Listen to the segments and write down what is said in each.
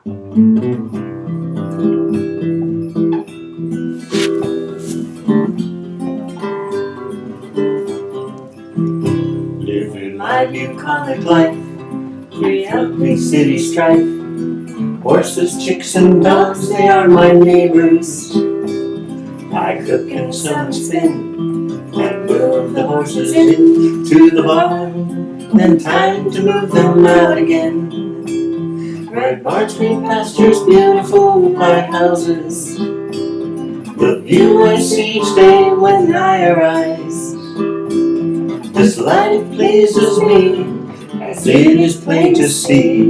Living my bucolic life, free, healthy city strife. Horses, chicks, and dogs, they are my neighbors. I cook and sew and spin, and move the horses into the barn, then time to move them out again. Red barns, green pastures, beautiful white houses, the view I see each day when I arise. This life pleases me, as it is plain to see.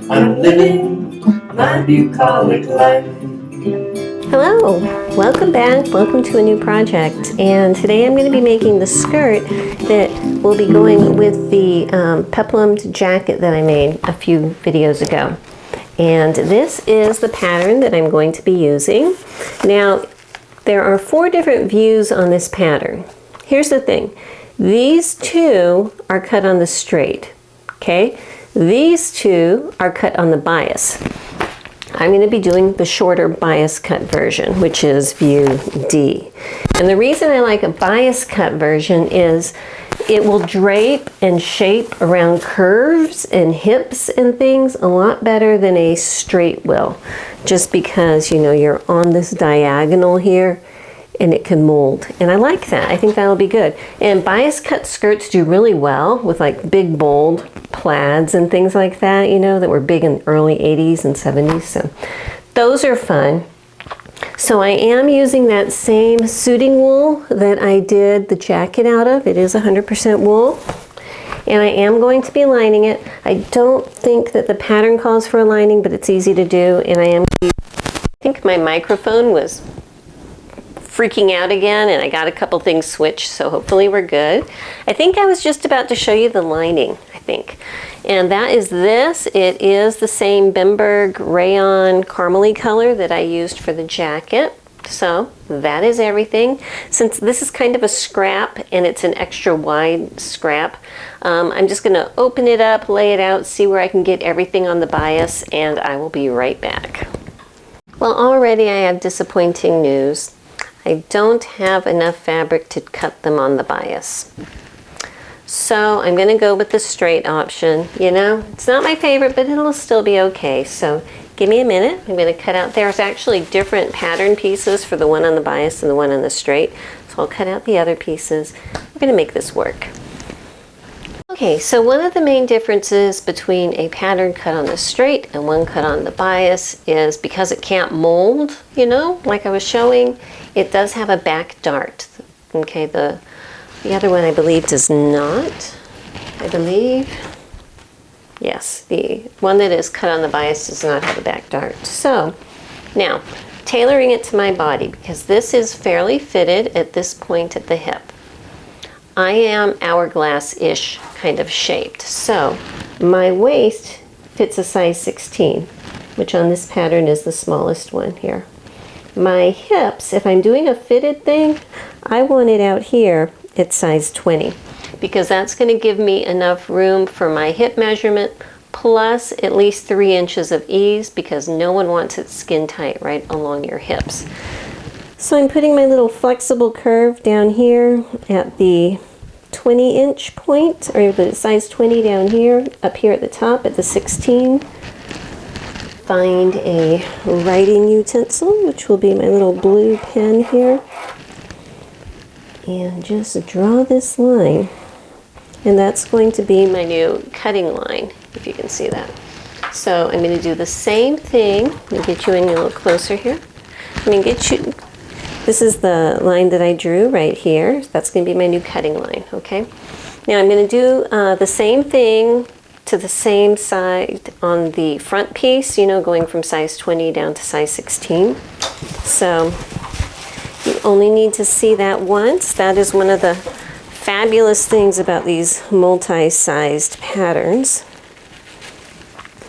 I'm living my bucolic life. Hello, welcome back, welcome to a new project, and today I'm going to be making the skirt that will be going with the peplumed jacket that I made a few videos ago. And this is the pattern that I'm going to be using. Now, there are 4 different views on this pattern. Here's the thing, these 2 are cut on the straight, okay? These 2 are cut on the bias. I'm going to be doing the shorter bias cut version, which is view D. And the reason I like a bias cut version is it will drape and shape around curves and hips and things a lot better than a straight will. Just because, you know, you're on this diagonal here and it can mold. And I like that. I think that'll be good. And bias cut skirts do really well with like big, bold plaids and things like that, you know, that were big in the early 80s and 70s. So those are fun. So I am using that same suiting wool that I did the jacket out of. It is 100% wool. And I am going to be lining it. I don't think that the pattern calls for a lining, but it's easy to do. And I think my microphone was freaking out again, and I got a couple things switched, so hopefully we're good. I think I was just about to show you the lining, I think. And that is this. It is the same Bemberg rayon caramely color that I used for the jacket. So that is everything. Since this is kind of a scrap and it's an extra wide scrap, I'm just going to open it up, lay it out, see where I can get everything on the bias, and I will be right back. Well, already I have disappointing news. I don't have enough fabric to cut them on the bias. So I'm going to go with the straight option. You know, it's not my favorite, but it'll still be okay. So give me a minute. I'm going to cut out. There's actually different pattern pieces for the one on the bias and the one on the straight. So I'll cut out the other pieces. We're going to make this work. Okay, so one of the main differences between a pattern cut on the straight and one cut on the bias is because it can't mold, you know, like I was showing, it does have a back dart. Okay, the other one I believe does not. I believe, yes, the one that is cut on the bias does not have a back dart. So now, tailoring it to my body, because this is fairly fitted at this point at the hip. I am hourglass-ish kind of shaped. So my waist fits a size 16, which on this pattern is the smallest one here. My hips, if I'm doing a fitted thing, I want it out here at size 20, because that's going to give me enough room for my hip measurement plus at least 3 inches of ease, because no one wants it skin tight right along your hips. So I'm putting my little flexible curve down here at the 20-inch point, or the size 20 down here, up here at the top at the 16. Find a writing utensil, which will be my little blue pen here, and just draw this line. And that's going to be my new cutting line, if you can see that. So I'm going to do the same thing. Let me get you in a little closer here. I'm going to get you. This is the line that I drew right here. That's going to be my new cutting line, okay? Now I'm going to do the same thing to the same side on the front piece, you know, going from size 20 down to size 16. So you only need to see that once. That is one of the fabulous things about these multi-sized patterns.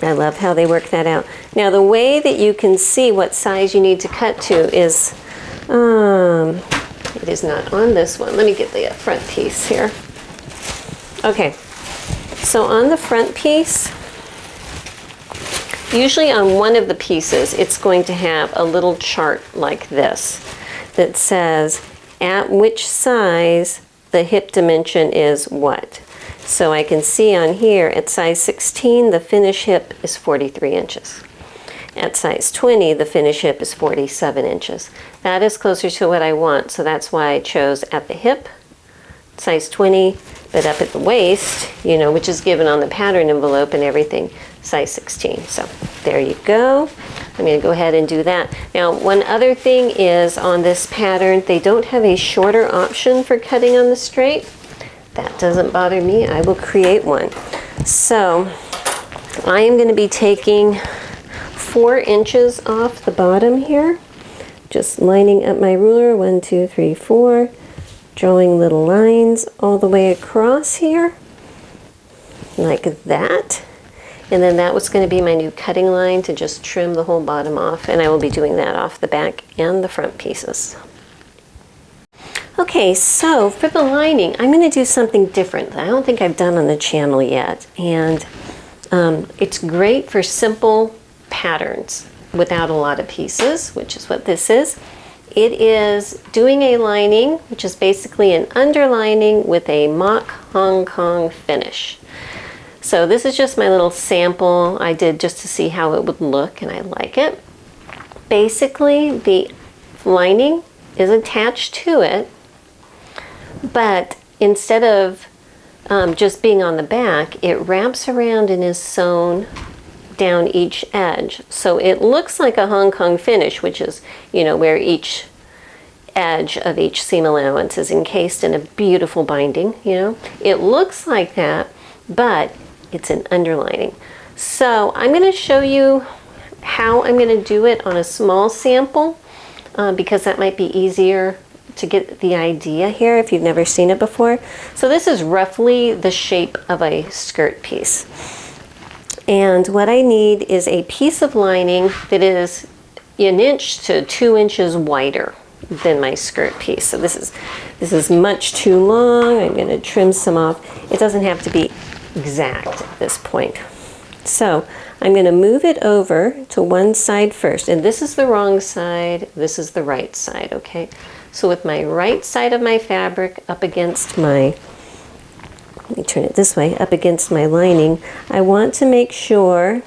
I love how they work that out. Now the way that you can see what size you need to cut to is it is not on this one. Let me get the front piece here. Okay, so on the front piece, usually on one of the pieces, it's going to have a little chart like this that says at which size the hip dimension is what. So I can see on here at size 16, the finish hip is 43 inches. At size 20, the finish hip is 47 inches. That is closer to what I want, so that's why I chose at the hip, size 20, but up at the waist, you know, which is given on the pattern envelope and everything, size 16. So there you go. I'm going to go ahead and do that. Now, one other thing is on this pattern, they don't have a shorter option for cutting on the straight. That doesn't bother me. I will create one. So I am going to be taking 4 inches off the bottom here, just lining up my ruler, 1, 2, 3, 4, drawing little lines all the way across here, like that. And then that was going to be my new cutting line to just trim the whole bottom off, and I will be doing that off the back and the front pieces. Okay, so for the lining, I'm going to do something different that I don't think I've done on the channel yet, and it's great for simple patterns without a lot of pieces, which is what this is. It is doing a lining, which is basically an underlining with a mock Hong Kong finish. So this is just my little sample I did just to see how it would look, and I like it. Basically, the lining is attached to it, but instead of just being on the back, it wraps around and is sewn down each edge. So it looks like a Hong Kong finish, which is, you know, where each edge of each seam allowance is encased in a beautiful binding, you know. It looks like that, but it's an underlining. So I'm going to show you how I'm going to do it on a small sample because that might be easier to get the idea here if you've never seen it before. So this is roughly the shape of a skirt piece. And what I need is a piece of lining that is 1 inch to 2 inches wider than my skirt piece. So this is much too long. I'm going to trim some off. It doesn't have to be exact at this point. So I'm going to move it over to one side first, and this is the wrong side, this is the right side, okay? So with my right side of my fabric up against my, let me turn it this way, up against my lining, I want to make sure,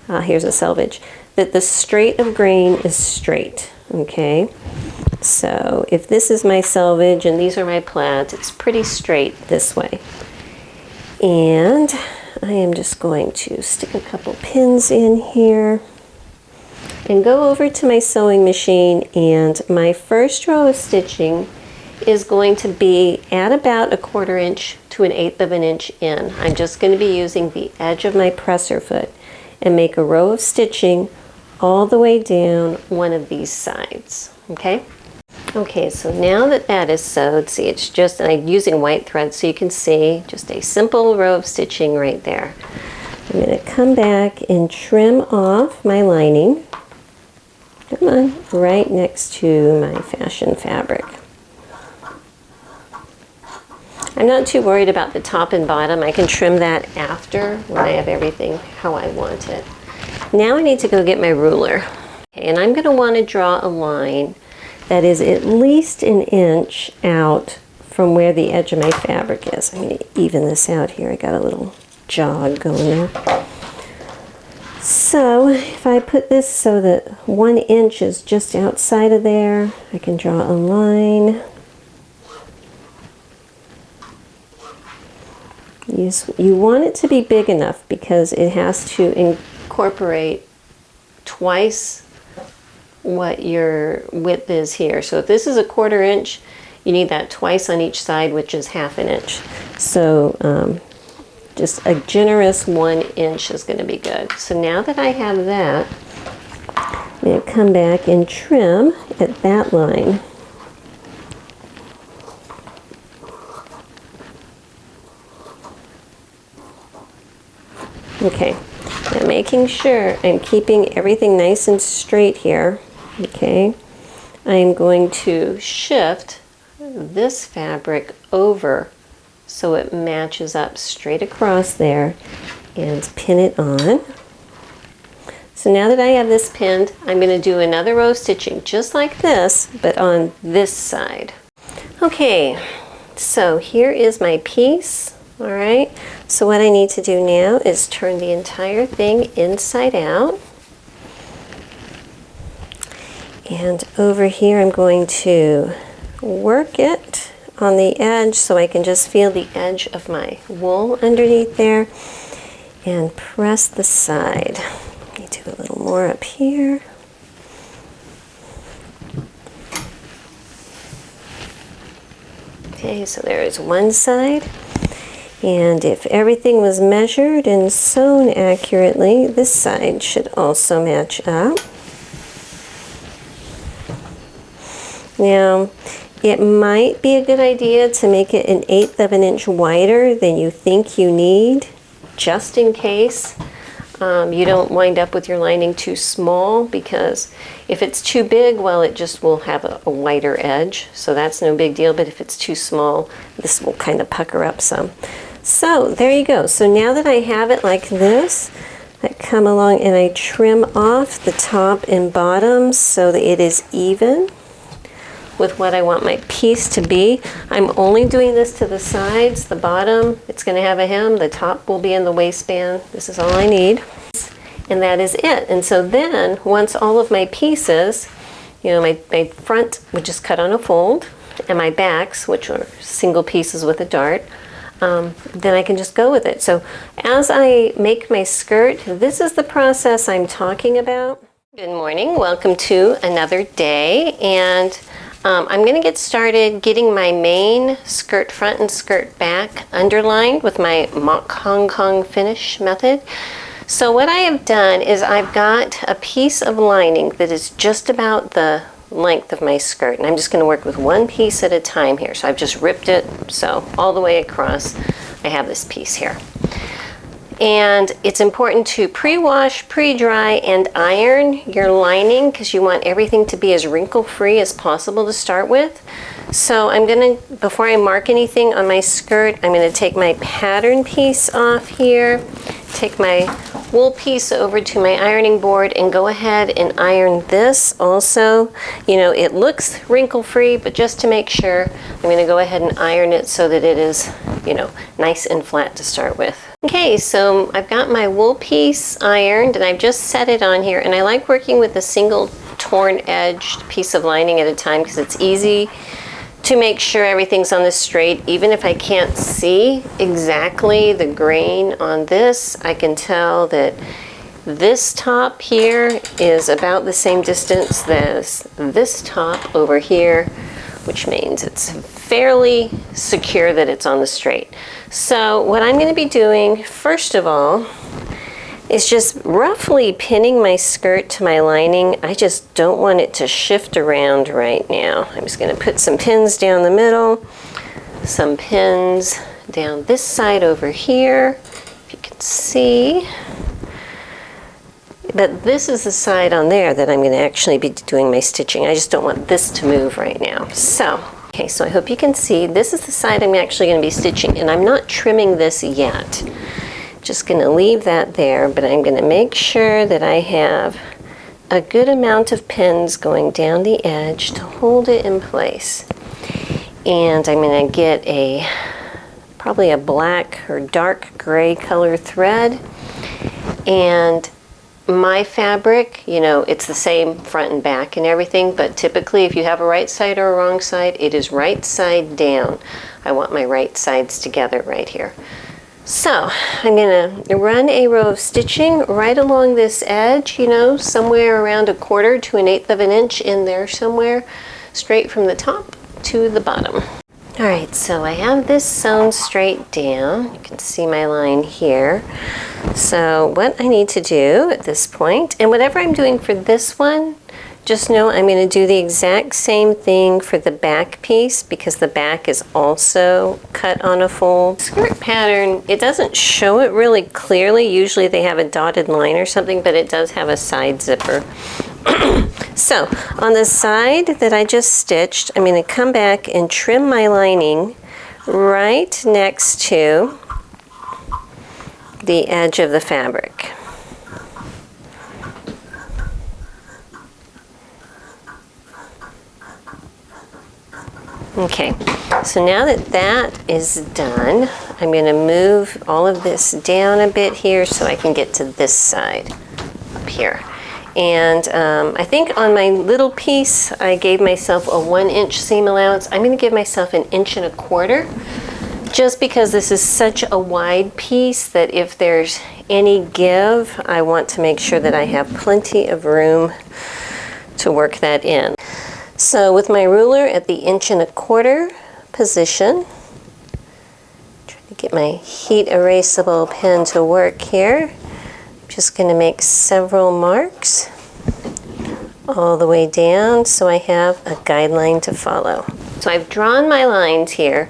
here's a selvage, that the straight of grain is straight, okay? So if this is my selvage and these are my plaids, it's pretty straight this way. And I am just going to stick a couple pins in here and go over to my sewing machine, and my first row of stitching is going to be at about 1/4 inch to 1/8 of an inch in. I'm just going to be using the edge of my presser foot and make a row of stitching all the way down one of these sides, okay? Okay, so now that that is sewed, see, it's just, and I'm using white thread so you can see just a simple row of stitching right there. I'm going to come back and trim off my lining, come on, right next to my fashion fabric. I'm not too worried about the top and bottom. I can trim that after when I have everything how I want it. Now I need to go get my ruler. Okay, and I'm going to want to draw a line that is at least 1 inch out from where the edge of my fabric is. I'm going to even this out here. I got a little jog going there. So if I put this so that 1 inch is just outside of there, I can draw a line. You want it to be big enough because it has to incorporate twice what your width is here. So if this is 1/4 inch, you need that twice on each side, which is 1/2 inch. So just a generous 1 inch is going to be good. So now that I have that, I'm going to come back and trim at that line. Okay, now making sure I'm keeping everything nice and straight here. Okay, I'm going to shift this fabric over so it matches up straight across there and pin it on. So now that I have this pinned, I'm going to do another row of stitching just like this, but on this side. Okay, so here is my piece. All right, so what I need to do now is turn the entire thing inside out. And over here I'm going to work it on the edge so I can just feel the edge of my wool underneath there and press the side. Let me do a little more up here. Okay, so there is one side. And if everything was measured and sewn accurately, this side should also match up. Now, it might be a good idea to make it 1/8 of an inch wider than you think you need, just in case you don't wind up with your lining too small, because if it's too big, well, it just will have a wider edge, so that's no big deal. But if it's too small, this will kind of pucker up some. So there you go. So now that I have it like this, I come along and I trim off the top and bottom so that it is even with what I want my piece to be. I'm only doing this to the sides. The bottom, it's going to have a hem. The top will be in the waistband. This is all I need. And that is it. And so then, once all of my pieces, you know, my front would just cut on a fold, and my backs, which are single pieces with a dart, then I can just go with it. So as I make my skirt, this is the process I'm talking about. Good morning, welcome to another day, and I'm going to get started getting my main skirt front and skirt back underlined with my mock Hong Kong finish method. So what I have done is I've got a piece of lining that is just about the length of my skirt, and I'm just going to work with one piece at a time here. So I've just ripped it, so all the way across I have this piece here. And it's important to pre-wash, pre-dry, and iron your lining because you want everything to be as wrinkle-free as possible to start with. So I'm going to, before I mark anything on my skirt, I'm going to take my pattern piece off here, take my wool piece over to my ironing board, and go ahead and iron this also. You know, it looks wrinkle-free, but just to make sure, I'm going to go ahead and iron it so that it is, you know, nice and flat to start with. Okay, so I've got my wool piece ironed, and I've just set it on here, and I like working with a single torn-edged piece of lining at a time because it's easy to make sure everything's on the straight. Even if I can't see exactly the grain on this, I can tell that this top here is about the same distance as this top over here, which means it's fairly secure that it's on the straight. So what I'm going to be doing first of all is just roughly pinning my skirt to my lining. I just don't want it to shift around right now. I'm just going to put some pins down the middle, some pins down this side over here, if you can see. But this is the side on there that I'm going to actually be doing my stitching. I just don't want this to move right now. So, okay, so I hope you can see. This is the side I'm actually going to be stitching, and I'm not trimming this yet. Just going to leave that there, but I'm going to make sure that I have a good amount of pins going down the edge to hold it in place. And I'm going to get probably a black or dark gray color thread. And my fabric, you know, it's the same front and back and everything, but typically if you have a right side or a wrong side, it is right side down. I want my right sides together right here. So I'm going to run a row of stitching right along this edge, you know, somewhere around 1/4 to 1/8 of an inch in there somewhere, straight from the top to the bottom. All right, so I have this sewn straight down. You can see my line here. So what I need to do at this point, and whatever I'm doing for this one, just know I'm going to do the exact same thing for the back piece because the back is also cut on a fold. Skirt pattern, it doesn't show it really clearly. Usually they have a dotted line or something, but it does have a side zipper. So on the side that I just stitched, I'm going to come back and trim my lining right next to the edge of the fabric. Okay, so now that that is done, I'm going to move all of this down a bit here so I can get to this side up here. And I think on my little piece, I gave myself a 1-inch seam allowance. I'm going to give myself 1¼ inch, just because this is such a wide piece that if there's any give, I want to make sure that I have plenty of room to work that in. So with my ruler at the 1¼ inch position, try to get my heat erasable pen to work here. I'm just going to make several marks all the way down so I have a guideline to follow. So I've drawn my lines here,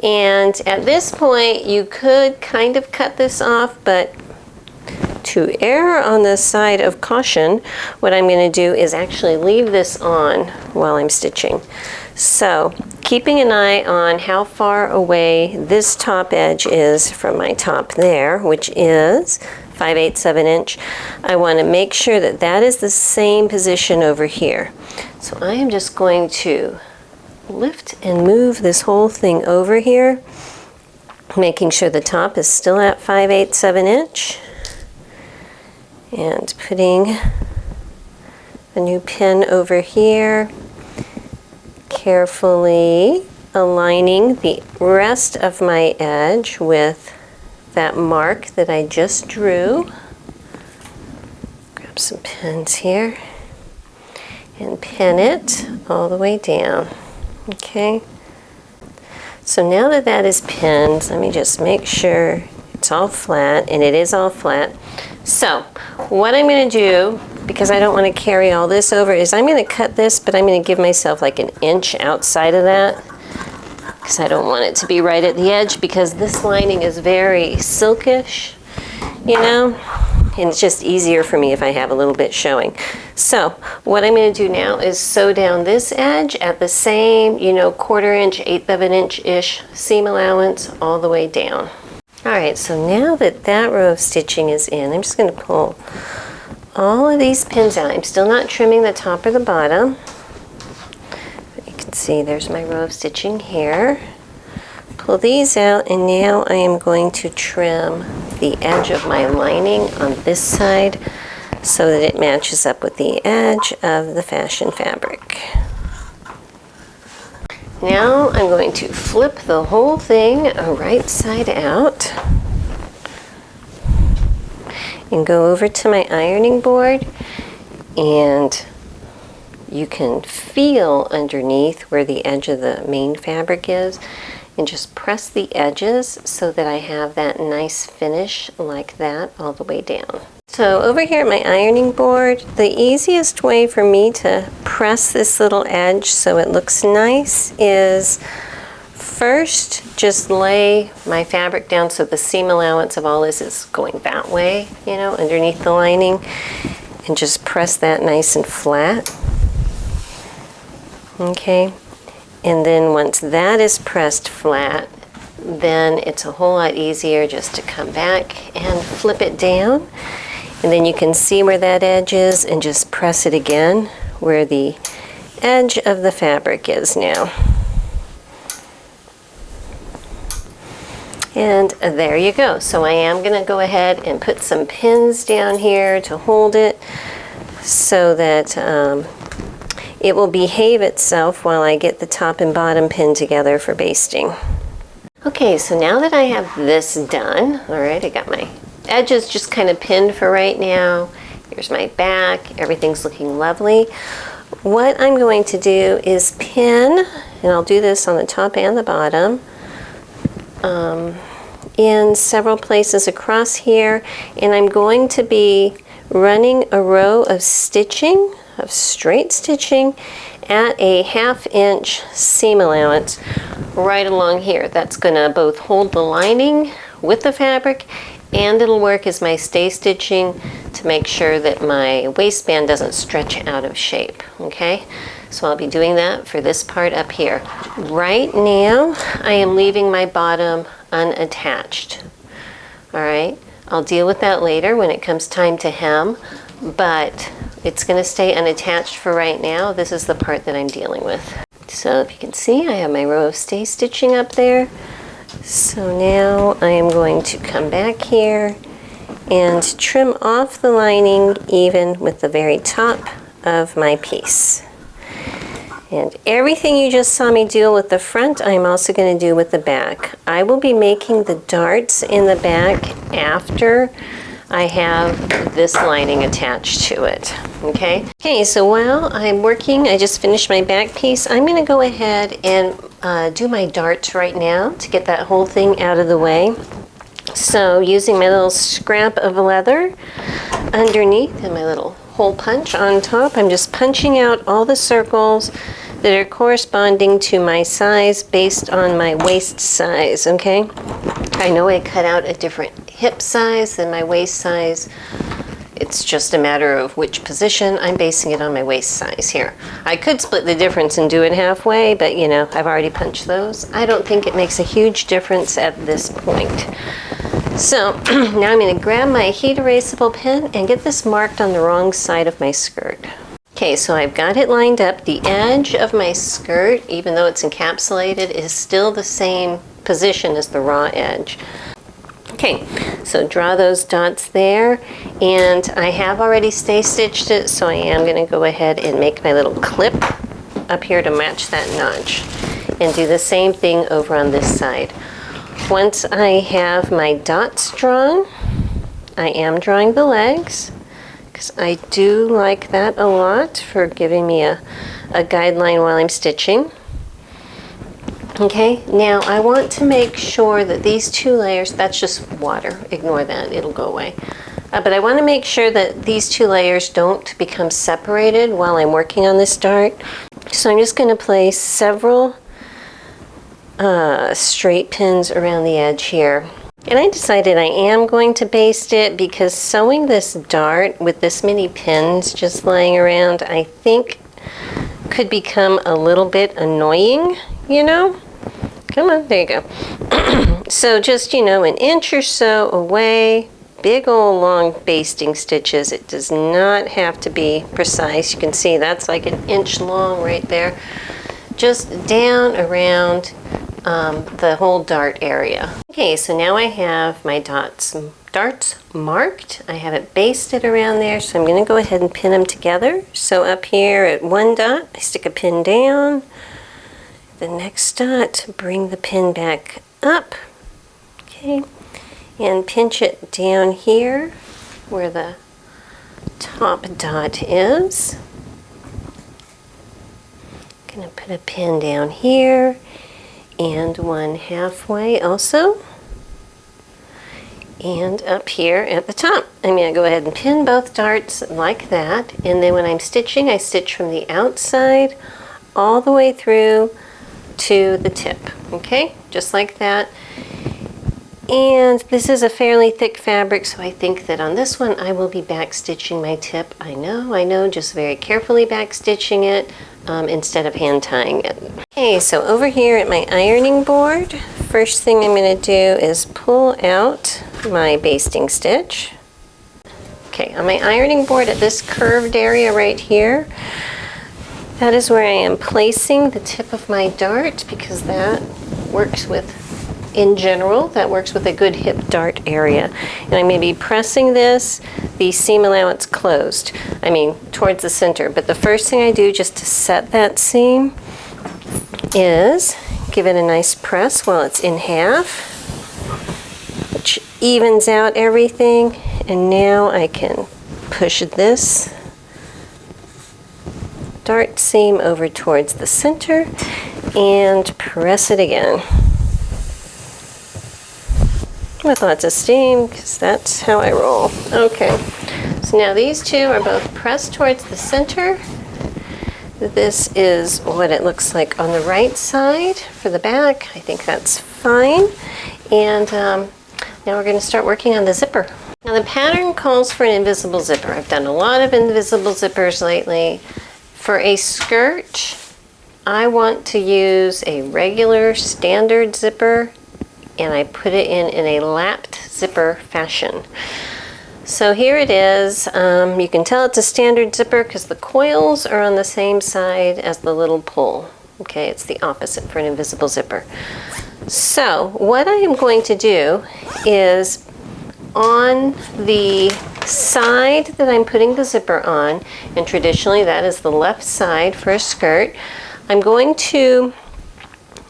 and at this point you could kind of cut this off, but to err on the side of caution, what I'm going to do is actually leave this on while I'm stitching. So keeping an eye on how far away this top edge is from my top there, which is 5/8 of an inch, I want to make sure that that is the same position over here. So I am just going to lift and move this whole thing over here, making sure the top is still at 5/8 of an inch. And putting a new pin over here, carefully aligning the rest of my edge with that mark that I just drew. Grab some pins here and pin it all the way down. Okay. So now that that is pinned, let me just make sure it's all flat, and it is all flat. So what I'm going to do, because I don't want to carry all this over, is I'm going to cut this, but I'm going to give myself like 1 inch outside of that, because I don't want it to be right at the edge, because this lining is very silkish, you know, and it's just easier for me if I have a little bit showing. So what I'm going to do now is sew down this edge at the same, you know, 1/4 inch, 1/8 of an inch-ish seam allowance all the way down. All right, so now that that row of stitching is in, I'm just going to pull all of these pins out. I'm still not trimming the top or the bottom. But you can see there's my row of stitching here. Pull these out, and now I am going to trim the edge of my lining on this side so that it matches up with the edge of the fashion fabric. Now I'm going to flip the whole thing right side out and go over to my ironing board, and you can feel underneath where the edge of the main fabric is, and just press the edges so that I have that nice finish like that all the way down. So over here at my ironing board, the easiest way for me to press this little edge so it looks nice is first just lay my fabric down so the seam allowance of all this is going that way, you know, underneath the lining, and just press that nice and flat. Okay, and then once that is pressed flat, then it's a whole lot easier just to come back and flip it down. And then you can see where that edge is and just press it again where the edge of the fabric is now. And there you go. So I am going to go ahead and put some pins down here to hold it so that it will behave itself while I get the top and bottom pinned together for basting. Okay, so now that I have this done, all right, I got my edges just kind of pinned for right now. Here's my back. Everything's looking lovely. What I'm going to do is pin, and I'll do this on the top and the bottom, in several places across here, and I'm going to be running a row of stitching, of straight stitching, at a 1/2 inch seam allowance right along here. That's going to both hold the lining with the fabric, and it'll work as my stay stitching to make sure that my waistband doesn't stretch out of shape, okay? So I'll be doing that for this part up here. Right now, I am leaving my bottom unattached, all right? I'll deal with that later when it comes time to hem, but it's gonna stay unattached for right now. This is the part that I'm dealing with. So if you can see, I have my row of stay stitching up there. So now I am going to come back here and trim off the lining even with the very top of my piece. And everything you just saw me do with the front, I'm also going to do with the back. I will be making the darts in the back after I have this lining attached to it, okay? Okay, so while I'm working, I just finished my back piece. I'm gonna go ahead and do my darts right now to get that whole thing out of the way. So using my little scrap of leather underneath and my little hole punch on top, I'm just punching out all the circles that are corresponding to my size based on my waist size, okay? I know I cut out a different hip size than my waist size. It's just a matter of which position. I'm basing it on my waist size here. I could split the difference and do it halfway, but you know, I've already punched those. I don't think it makes a huge difference at this point. So now I'm going to grab my heat erasable pen and get this marked on the wrong side of my skirt. Okay, so I've got it lined up. The edge of my skirt, even though it's encapsulated, is still the same position as the raw edge. Okay, so draw those dots there, and I have already stay stitched it, so I am going to go ahead and make my little clip up here to match that notch, and do the same thing over on this side. Once I have my dots drawn, I am drawing the legs, because I do like that a lot for giving me a guideline while I'm stitching. Okay, now I want to make sure that these two layers, that's just water, ignore that, it'll go away. But I want to make sure that these two layers don't become separated while I'm working on this dart. So I'm just going to place several straight pins around the edge here. And I decided I am going to baste it because sewing this dart with this many pins just laying around, I think could become a little bit annoying, you know? Come on, there you go. So just, you know, an inch or so away, big old long basting stitches. It does not have to be precise. You can see that's like an inch long right there. Just down around the whole dart area. Okay, so now I have my darts marked. I have it basted around there, so I'm going to go ahead and pin them together. So up here at one dot, I stick a pin down. The next dot, bring the pin back up. Okay, and pinch it down here where the top dot is. Gonna put a pin down here and one halfway also, and up here at the top. I'm going to go ahead and pin both darts like that, and then when I'm stitching, I stitch from the outside all the way through to the tip, okay, just like that. And this is a fairly thick fabric, so I think that on this one I will be back stitching my tip. I know, just very carefully back stitching it instead of hand tying it. Okay, so over here at my ironing board, first thing I'm going to do is pull out my basting stitch. Okay, on my ironing board at this curved area right here, that is where I am placing the tip of my dart, because that works with, in general, that works with a good hip dart area. And I'm going to be pressing this, the seam allowance closed, I mean towards the center. But the first thing I do just to set that seam is give it a nice press while it's in half, which evens out everything. And now I can push this dart seam over towards the center and press it again with lots of steam, because that's how I roll. Okay, so now these two are both pressed towards the center. This is what it looks like on the right side for the back. I think that's fine. And now we're going to start working on the zipper. Now the pattern calls for an invisible zipper. I've done a lot of invisible zippers lately. For a skirt, I want to use a regular standard zipper, and I put it in a lapped zipper fashion. So here it is. You can tell it's a standard zipper because the coils are on the same side as the little pull. Okay, it's the opposite for an invisible zipper. So what I am going to do is on the side that I'm putting the zipper on, and traditionally that is the left side for a skirt, I'm going to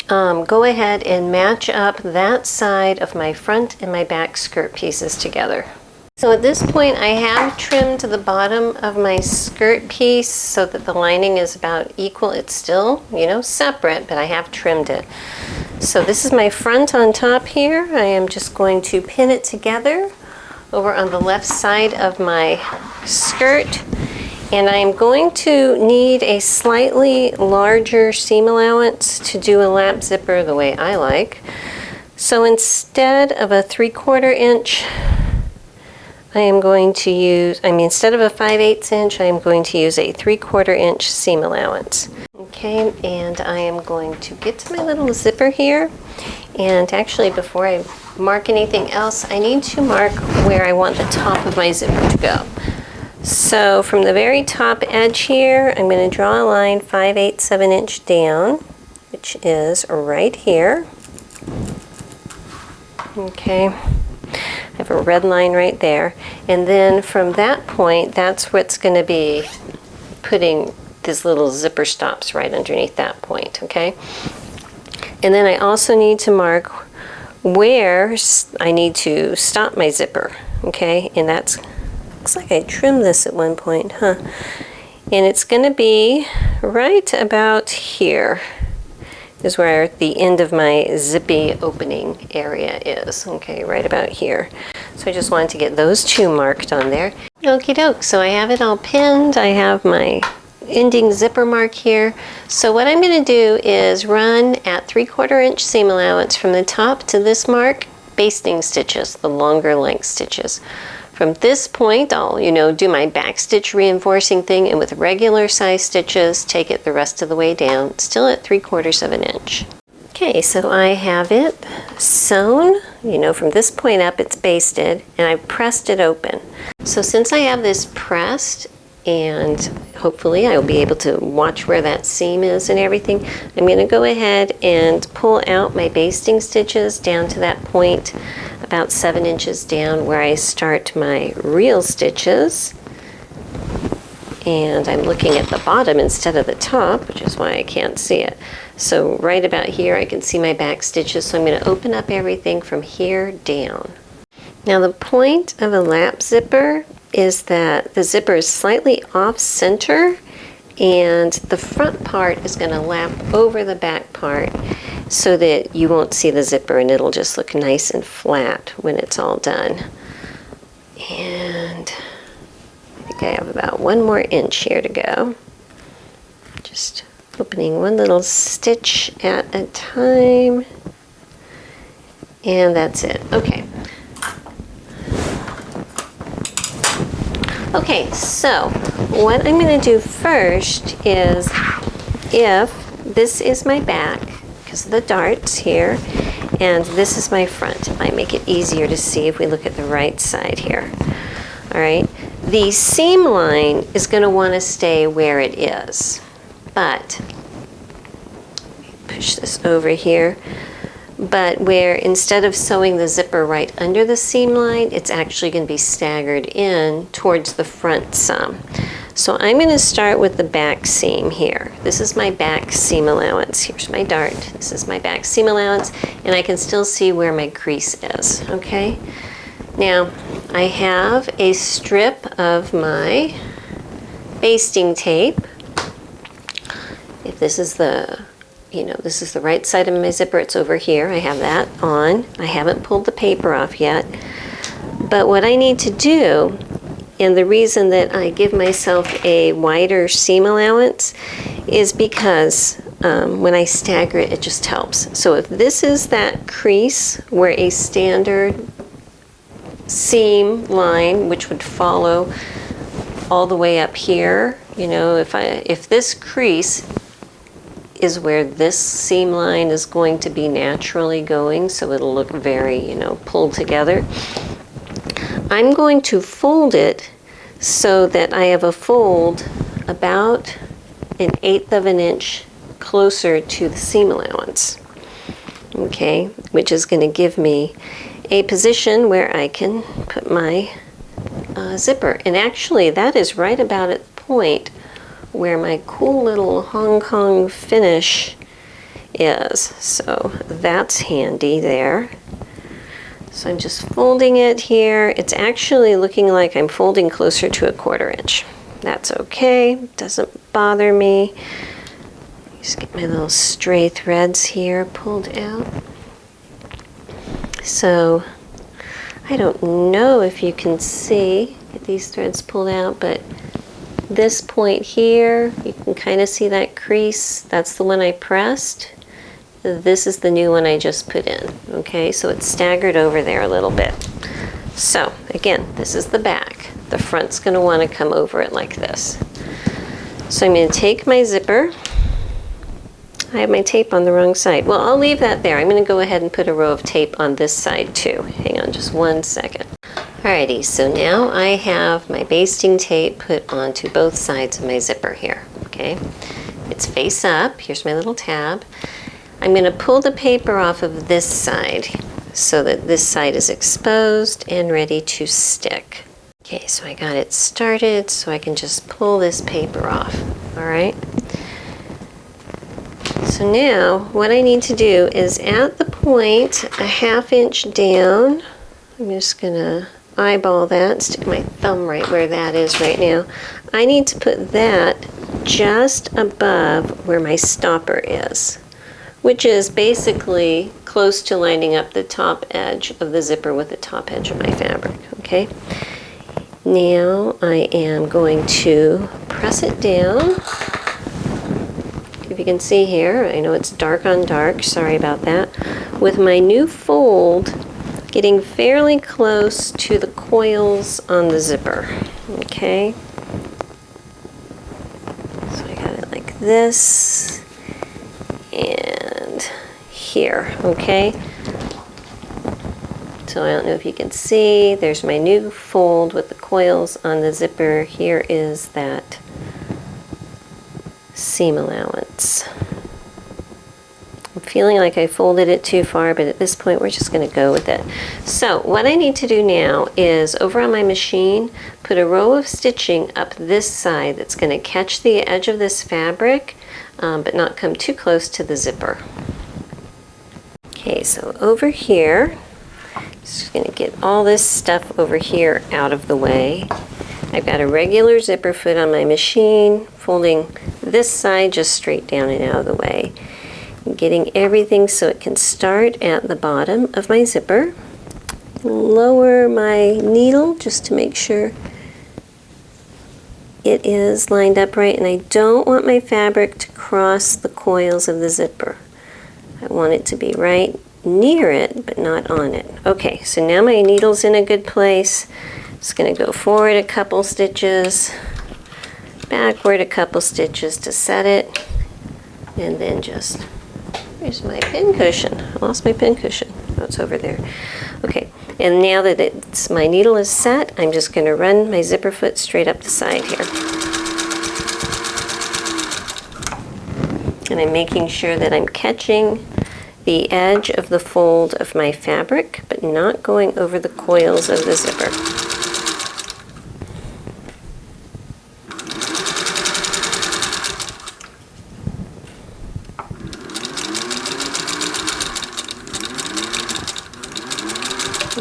go ahead and match up that side of my front and my back skirt pieces together. So at this point I have trimmed the bottom of my skirt piece so that the lining is about equal. It's still, you know, separate, but I have trimmed it. So this is my front on top here. I am just going to pin it together over on the left side of my skirt. And I'm going to need a slightly larger seam allowance to do a lap zipper the way I like. So instead of a 3/4 inch, I am going to use, instead of a 5/8 inch, I am going to use a 3/4 inch seam allowance. Okay, and I am going to get to my little zipper here. And actually, before I mark anything else, I need to mark where I want the top of my zipper to go. So from the very top edge here, I'm going to draw a line 5/8 of an inch down, which is right here. Okay, I have a red line right there. And then from that point, that's what's going to be putting these little zipper stops right underneath that point, okay? And then I also need to mark where I need to stop my zipper, okay? And that's, looks like I trimmed this at one point, huh? And it's going to be right about here is where the end of my zippy opening area is, okay, right about here. So I just wanted to get those two marked on there. Okie doke, so I have it all pinned. I have my ending zipper mark here. So what I'm going to do is run at 3/4 inch seam allowance from the top to this mark, basting stitches, the longer length stitches. From this point, I'll, do my back stitch reinforcing thing, and with regular size stitches, take it the rest of the way down, still at 3/4 of an inch. Okay, so I have it sewn, from this point up it's basted, and I pressed it open. So since I have this pressed, and hopefully I will be able to watch where that seam is and everything, I'm going to go ahead and pull out my basting stitches down to that point, about 7 inches down where I start my real stitches. And I'm looking at the bottom instead of the top, which is why I can't see it. So right about here I can see my back stitches, so I'm going to open up everything from here down. Now the point of a lap zipper is that the zipper is slightly off center, and the front part is going to lap over the back part so that you won't see the zipper, and it'll just look nice and flat when it's all done. And I think I have about 1 more inch here to go. Just opening one little stitch at a time, and that's it. Okay. Okay, so what I'm going to do first is, if this is my back, because of the darts here, and this is my front, it might make it easier to see if we look at the right side here. All right, the seam line is going to want to stay where it is, but push this over here. But where instead of sewing the zipper right under the seam line, it's actually going to be staggered in towards the front some. So I'm going to start with the back seam here. This is my back seam allowance. Here's my dart. This is my back seam allowance, and I can still see where my crease is, okay? Now, I have a strip of my basting tape. If this is the this is the right side of my zipper, it's over here. I have that on. I haven't pulled the paper off yet. But what I need to do, and the reason that I give myself a wider seam allowance, is because when I stagger it, it just helps. So if this is that crease where a standard seam line, which would follow all the way up here, if this crease is where this seam line is going to be naturally going, so it'll look very, pulled together, I'm going to fold it so that I have a fold about 1/8 of an inch closer to the seam allowance, okay, which is going to give me a position where I can put my zipper. And actually that is right about at the point where my cool little Hong Kong finish is. So that's handy there. So I'm just folding it here. It's actually looking like I'm folding closer to 1/4 inch. That's okay, doesn't bother me. Just get my little stray threads here pulled out. So I don't know if you can see, get these threads pulled out, but this point here, you can kind of see that crease. That's the one I pressed. This is the new one I just put in, okay? So it's staggered over there a little bit. So again, this is the back. The front's gonna wanna come over it like this. So I'm gonna take my zipper. I have my tape on the wrong side. Well, I'll leave that there. I'm gonna go ahead and put a row of tape on this side too. Hang on just 1 second. Alrighty, so now I have my basting tape put onto both sides of my zipper here, okay? It's face up, here's my little tab. I'm gonna pull the paper off of this side so that this side is exposed and ready to stick. Okay, so I got it started so I can just pull this paper off, all right? So now what I need to do is at the point 1/2 inch down, I'm just gonna eyeball that, stick my thumb right where that is right now. I need to put that just above where my stopper is, which is basically close to lining up the top edge of the zipper with the top edge of my fabric, okay? Now I am going to press it down. If you can see here, I know it's dark on dark, sorry about that. With my new fold getting fairly close to the coils on the zipper, okay? So I got it like this and here, okay? So I don't know if you can see, there's my new fold with the coils on the zipper. Here is that seam allowance. I'm feeling like I folded it too far, but at this point we're just going to go with it. So what I need to do now is over on my machine put a row of stitching up this side that's going to catch the edge of this fabric but not come too close to the zipper. Okay, so over here, just going to get all this stuff over here out of the way. I've got a regular zipper foot on my machine, folding this side just straight down and out of the way. I'm getting everything so it can start at the bottom of my zipper. Lower my needle just to make sure it is lined up right, and I don't want my fabric to cross the coils of the zipper. I want it to be right near it, but not on it. Okay, so now my needle's in a good place. Just going to go forward a couple stitches, backward a couple stitches to set it, and then just, where's my pin cushion? I lost my pin cushion. Oh, it's over there. Okay, and now that my needle is set, I'm just going to run my zipper foot straight up the side here. And I'm making sure that I'm catching the edge of the fold of my fabric, but not going over the coils of the zipper.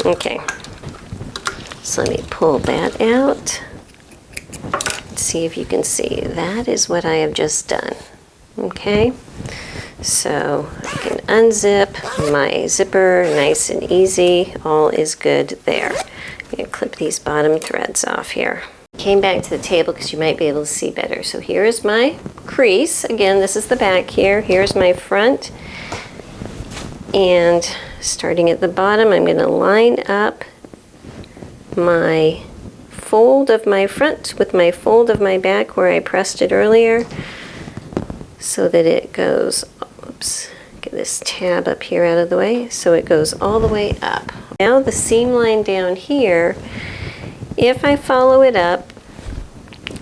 Okay, so let me pull that out. Let's see if you can see. That is what I have just done. Okay, so I can unzip my zipper nice and easy. All is good there. I'm going to clip these bottom threads off here. Came back to the table because you might be able to see better. So here is my crease. Again, this is the back here. Here's my front. And starting at the bottom, I'm going to line up my fold of my front with my fold of my back where I pressed it earlier so that it goes, oops, get this tab up here out of the way, so it goes all the way up. Now the seam line down here, if I follow it up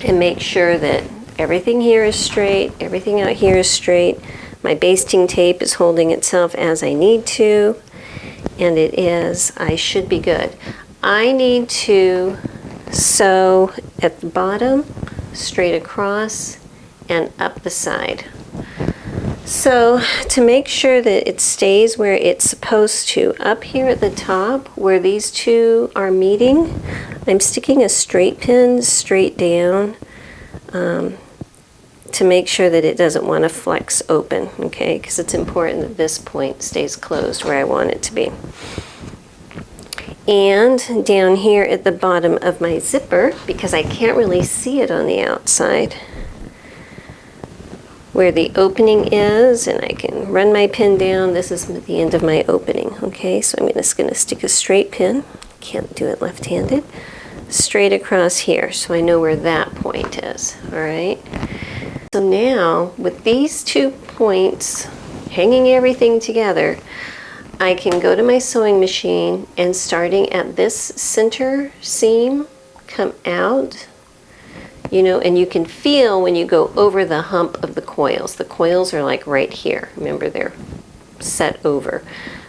and make sure that everything here is straight, everything out here is straight, my basting tape is holding itself as I need to, and it is. I should be good. I need to sew at the bottom, straight across, and up the side. So to make sure that it stays where it's supposed to, up here at the top where these two are meeting, I'm sticking a straight pin straight down to make sure that it doesn't want to flex open, okay? Because it's important that this point stays closed where I want it to be. And down here at the bottom of my zipper, because I can't really see it on the outside, where the opening is, and I can run my pin down. This is the end of my opening, okay? So I'm just gonna stick a straight pin, can't do it left-handed, straight across here, so I know where that point is, all right? So now, with these 2 points, hanging everything together, I can go to my sewing machine and starting at this center seam, come out, you know, and you can feel when you go over the hump of the coils. The coils are like right here. Remember, they're set over.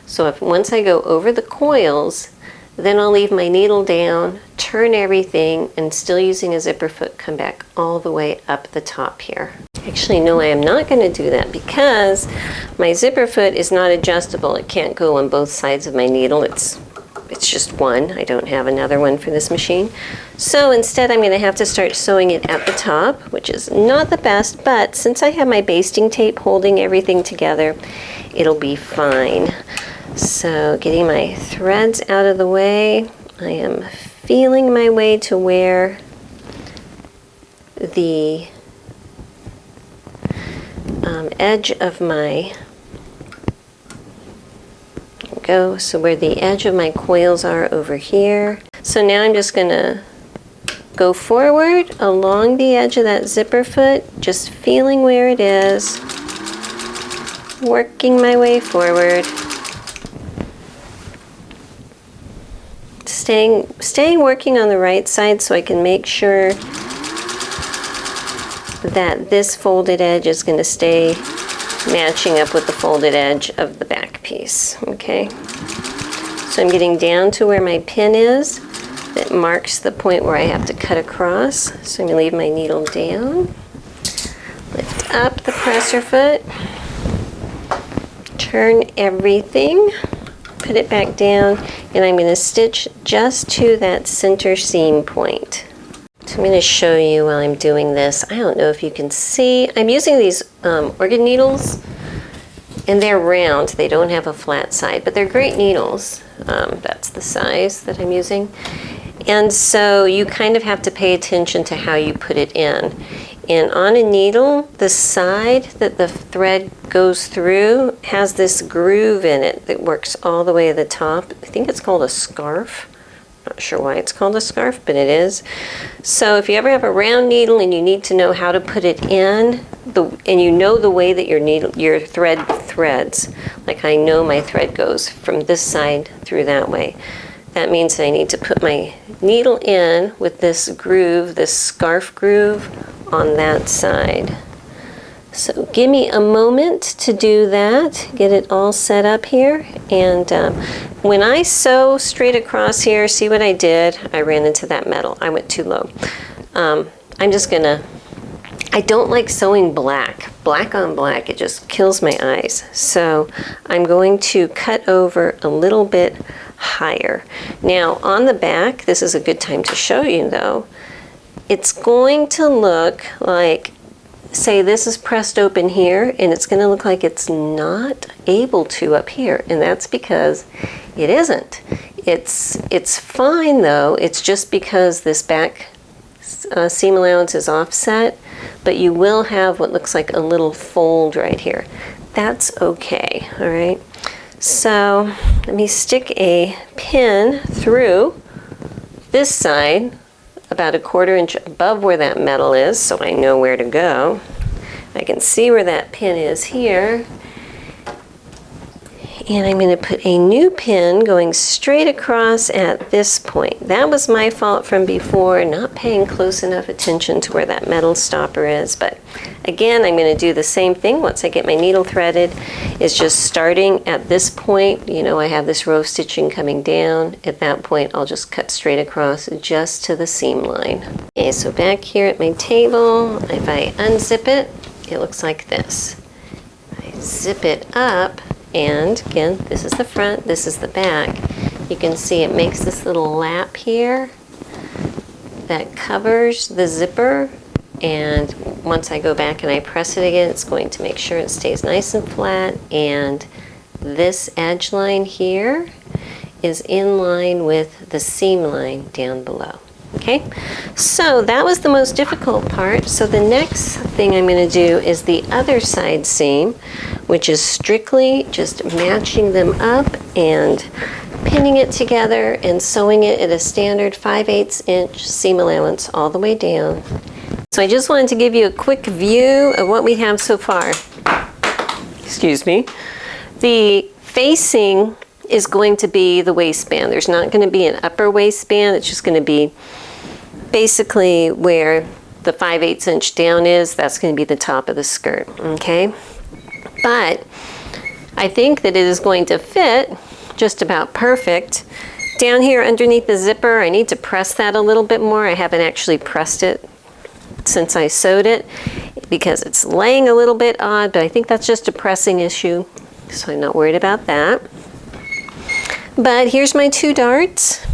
So once I go over the coils, then I'll leave my needle down, turn everything, and still using a zipper foot, come back all the way up the top here. Actually, no, I am not going to do that because my zipper foot is not adjustable. It can't go on both sides of my needle. It's just one. I don't have another one for this machine. So instead, I'm going to have to start sewing it at the top, which is not the best, but since I have my basting tape holding everything together, it'll be fine. So getting my threads out of the way, I am feeling my way to where the edge of my, there we go, so where the edge of my coils are over here. So now I'm just going to go forward along the edge of that zipper foot, just feeling where it is, working my way forward. Staying working on the right side so I can make sure that this folded edge is going to stay matching up with the folded edge of the back piece, okay? So I'm getting down to where my pin is that marks the point where I have to cut across. So I'm going to leave my needle down, lift up the presser foot, turn everything, put it back down, and I'm going to stitch just to that center seam point. So I'm going to show you while I'm doing this. I don't know if you can see. I'm using these organ needles, and they're round. They don't have a flat side, but they're great needles. That's the size that I'm using. And so you kind of have to pay attention to how you put it in. And on a needle, the side that the thread goes through has this groove in it that works all the way to the top. I think it's called a scarf. Not sure why it's called a scarf, but it is. So if you ever have a round needle and you need to know how to put it in, and you know the way that your thread threads, like I know my thread goes from this side through that way, that means that I need to put my needle in with this groove, this scarf groove on that side. So give me a moment to do that, get it all set up here. And when I sew straight across here, see what I did? I ran into that metal. I went too low. I'm just gonna, I don't like sewing black on black. It just kills my eyes. So I'm going to cut over a little bit higher. Now on the back, this is a good time to show you though, it's going to look like, say this is pressed open here, and it's going to look like it's not able to up here, and that's because it isn't. It's fine though, it's just because this back seam allowance is offset, but you will have what looks like a little fold right here. That's okay, all right? So let me stick a pin through this side about 1/4 inch above where that metal is, so I know where to go. I can see where that pin is here. And I'm going to put a new pin going straight across at this point. That was my fault from before, not paying close enough attention to where that metal stopper is. But again, I'm going to do the same thing once I get my needle threaded. It's just starting at this point. You know, I have this row of stitching coming down. At that point, I'll just cut straight across just to the seam line. Okay, so back here at my table, if I unzip it, it looks like this. I zip it up. And again, this is the front, this is the back. You can see it makes this little lap here that covers the zipper. And once I go back and I press it again, it's going to make sure it stays nice and flat. And this edge line here is in line with the seam line down below. Okay, so that was the most difficult part. So the next thing I'm going to do is the other side seam, which is strictly just matching them up and pinning it together and sewing it at a standard 5/8 inch seam allowance all the way down. So I just wanted to give you a quick view of what we have so far. Excuse me. The facing is going to be the waistband. There's not going to be an upper waistband. It's just going to be basically where the 5/8 inch down is. That's going to be the top of the skirt, okay? But I think that it is going to fit just about perfect. Down here underneath the zipper, I need to press that a little bit more. I haven't actually pressed it since I sewed it because it's laying a little bit odd, but I think that's just a pressing issue, so I'm not worried about that. But here's my 2 darts.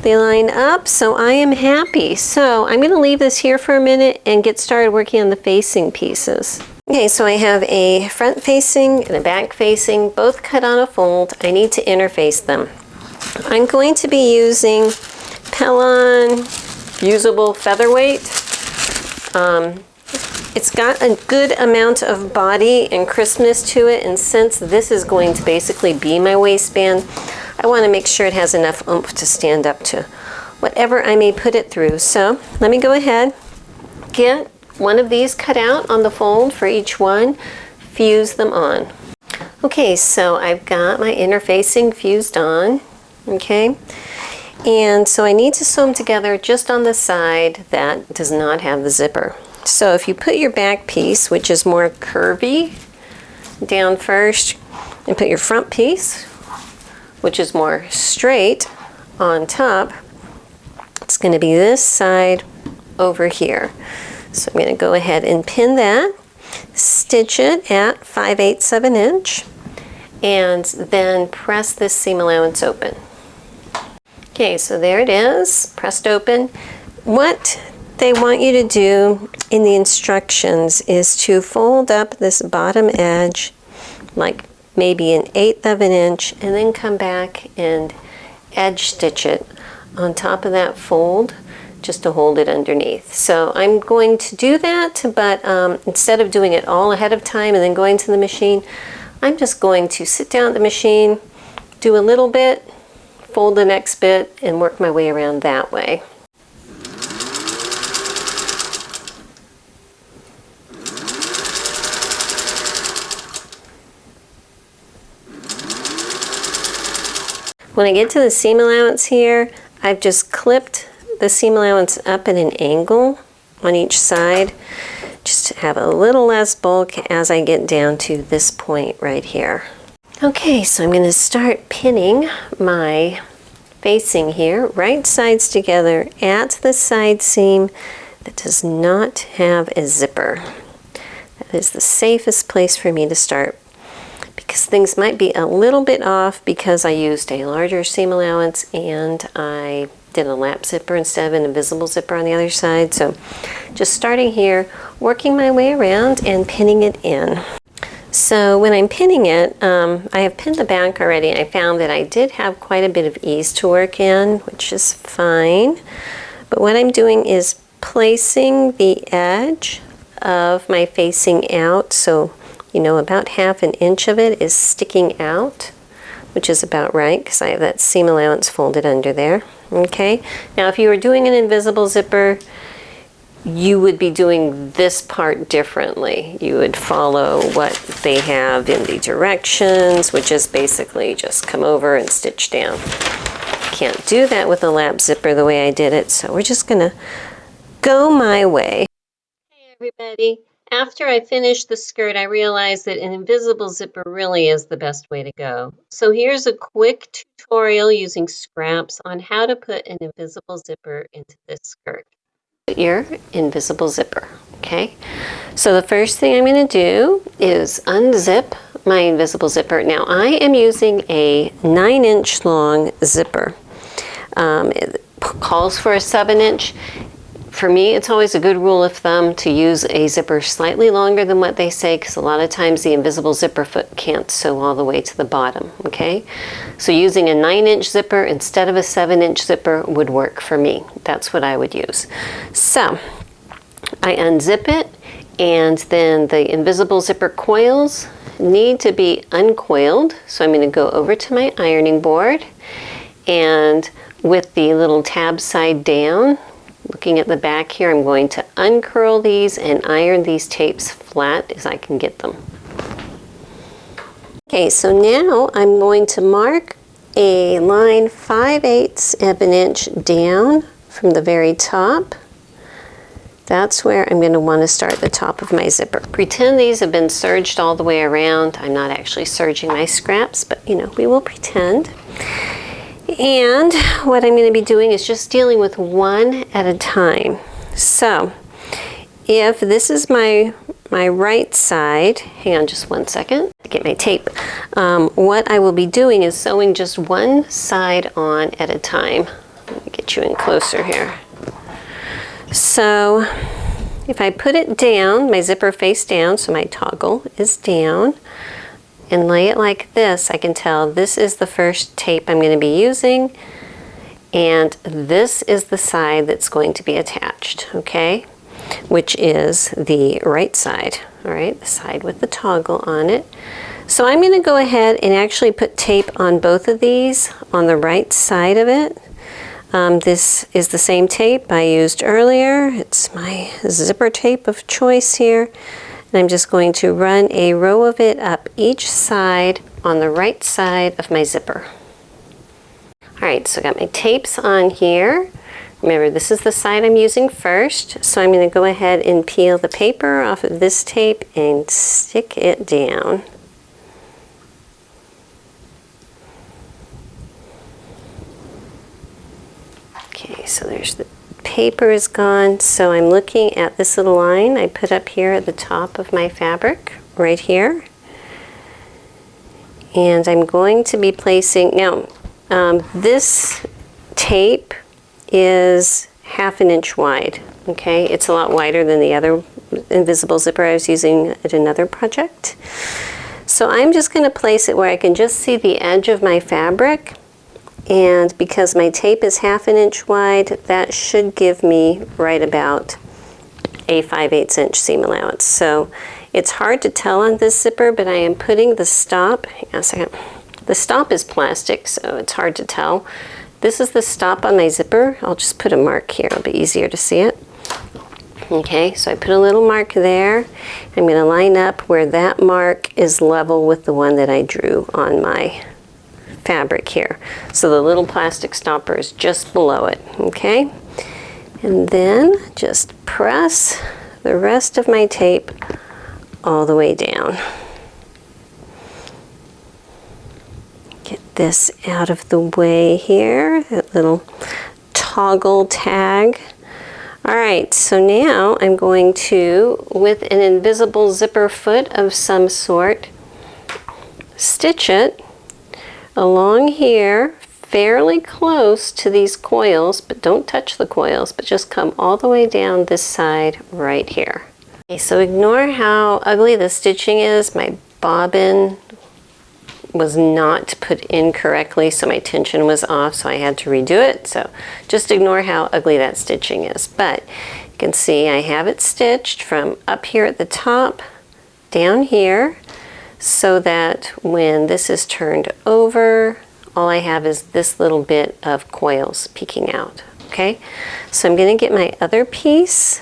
They line up, so I am happy. So I'm going to leave this here for a minute and get started working on the facing pieces. Okay, so I have a front facing and a back facing, both cut on a fold. I need to interface them. I'm going to be using Pellon Fusible Featherweight. It's got a good amount of body and crispness to it, and since this is going to basically be my waistband, I want to make sure it has enough oomph to stand up to whatever I may put it through. So let me go ahead, get one of these cut out on the fold for each one, fuse them on. Okay, so I've got my interfacing fused on, okay? And so I need to sew them together just on the side that does not have the zipper. So if you put your back piece, which is more curvy, down first, and put your front piece, which is more straight, on top, it's going to be this side over here. So I'm going to go ahead and pin that, stitch it at 5/8 of an inch, and then press this seam allowance open. Okay, so there it is, pressed open. What they want you to do in the instructions is to fold up this bottom edge like maybe 1/8 of an inch, and then come back and edge stitch it on top of that fold just to hold it underneath. So I'm going to do that, but instead of doing it all ahead of time and then going to the machine, I'm just going to sit down at the machine, do a little bit, fold the next bit, and work my way around that way. When I get to the seam allowance here, I've just clipped the seam allowance up at an angle on each side, just to have a little less bulk as I get down to this point right here. Okay, so I'm going to start pinning my facing here, right sides together at the side seam that does not have a zipper. That is the safest place for me to start, because things might be a little bit off because I used a larger seam allowance and I did a lap zipper instead of an invisible zipper on the other side. So just starting here, working my way around and pinning it in. So when I'm pinning it, I have pinned the back already. I found that I did have quite a bit of ease to work in, which is fine. But what I'm doing is placing the edge of my facing out, so you know, about 1/2 inch of it is sticking out, which is about right because I have that seam allowance folded under there. Okay, now if you were doing an invisible zipper, you would be doing this part differently. You would follow what they have in the directions, which is basically just come over and stitch down. Can't do that with a lap zipper the way I did it, so we're just gonna go my way. Hey everybody, after I finished the skirt, I realized that an invisible zipper really is the best way to go. So here's a quick tutorial using scraps on how to put an invisible zipper into this skirt. Your invisible zipper, okay? So the first thing I'm going to do is unzip my invisible zipper. Now I am using a 9-inch long zipper. It calls for a 7-inch. For me, it's always a good rule of thumb to use a zipper slightly longer than what they say, because a lot of times the invisible zipper foot can't sew all the way to the bottom, okay? So using a 9-inch zipper instead of a 7-inch zipper would work for me. That's what I would use. So I unzip it, and then the invisible zipper coils need to be uncoiled. So I'm going to go over to my ironing board, and with the little tab side down, looking at the back here, I'm going to uncurl these and iron these tapes flat as I can get them. Okay, so now I'm going to mark a line 5/8 of an inch down from the very top. That's where I'm going to want to start the top of my zipper. Pretend these have been serged all the way around. I'm not actually serging my scraps, but you know, we will pretend. And what I'm going to be doing is just dealing with one at a time. So if this is my right side, hang on just one second, get my tape. What I will be doing is sewing just one side on at a time. Let me get you in closer here. So if I put it down, my zipper face down, so my toggle is down, and lay it like this, I can tell this is the first tape I'm going to be using, and this is the side that's going to be attached, okay? Which is the right side, all right? The side with the toggle on it. So I'm going to go ahead and actually put tape on both of these on the right side of it. This is the same tape I used earlier. It's my zipper tape of choice here. And I'm just going to run a row of it up each side on the right side of my zipper. All right, so I got my tapes on here. Remember, this is the side I'm using first. So I'm going to go ahead and peel the paper off of this tape and stick it down. Okay, so there's the paper is gone, so I'm looking at this little line I put up here at the top of my fabric, right here. And I'm going to be placing, now this tape is 1/2 inch wide, okay? It's a lot wider than the other invisible zipper I was using at another project. So I'm just going to place it where I can just see the edge of my fabric. And because my tape is 1/2 inch wide, that should give me right about a 5/8 inch seam allowance. So it's hard to tell on this zipper, but I am putting the stop, hang on a second. The stop is plastic, so it's hard to tell. This is the stop on my zipper. I'll just put a mark here, it'll be easier to see it. Okay, so I put a little mark there. I'm going to line up where that mark is level with the one that I drew on my fabric here. So the little plastic stopper is just below it, okay? And then just press the rest of my tape all the way down. Get this out of the way here, that little toggle tag. All right, so now I'm going to, with an invisible zipper foot of some sort, stitch it along here, fairly close to these coils, but don't touch the coils, but just come all the way down this side right here. Okay, so ignore how ugly the stitching is. My bobbin was not put in correctly, so my tension was off, so I had to redo it. So just ignore how ugly that stitching is. But you can see I have it stitched from up here at the top down here, so that when this is turned over, all I have is this little bit of coils peeking out, okay? So I'm gonna get my other piece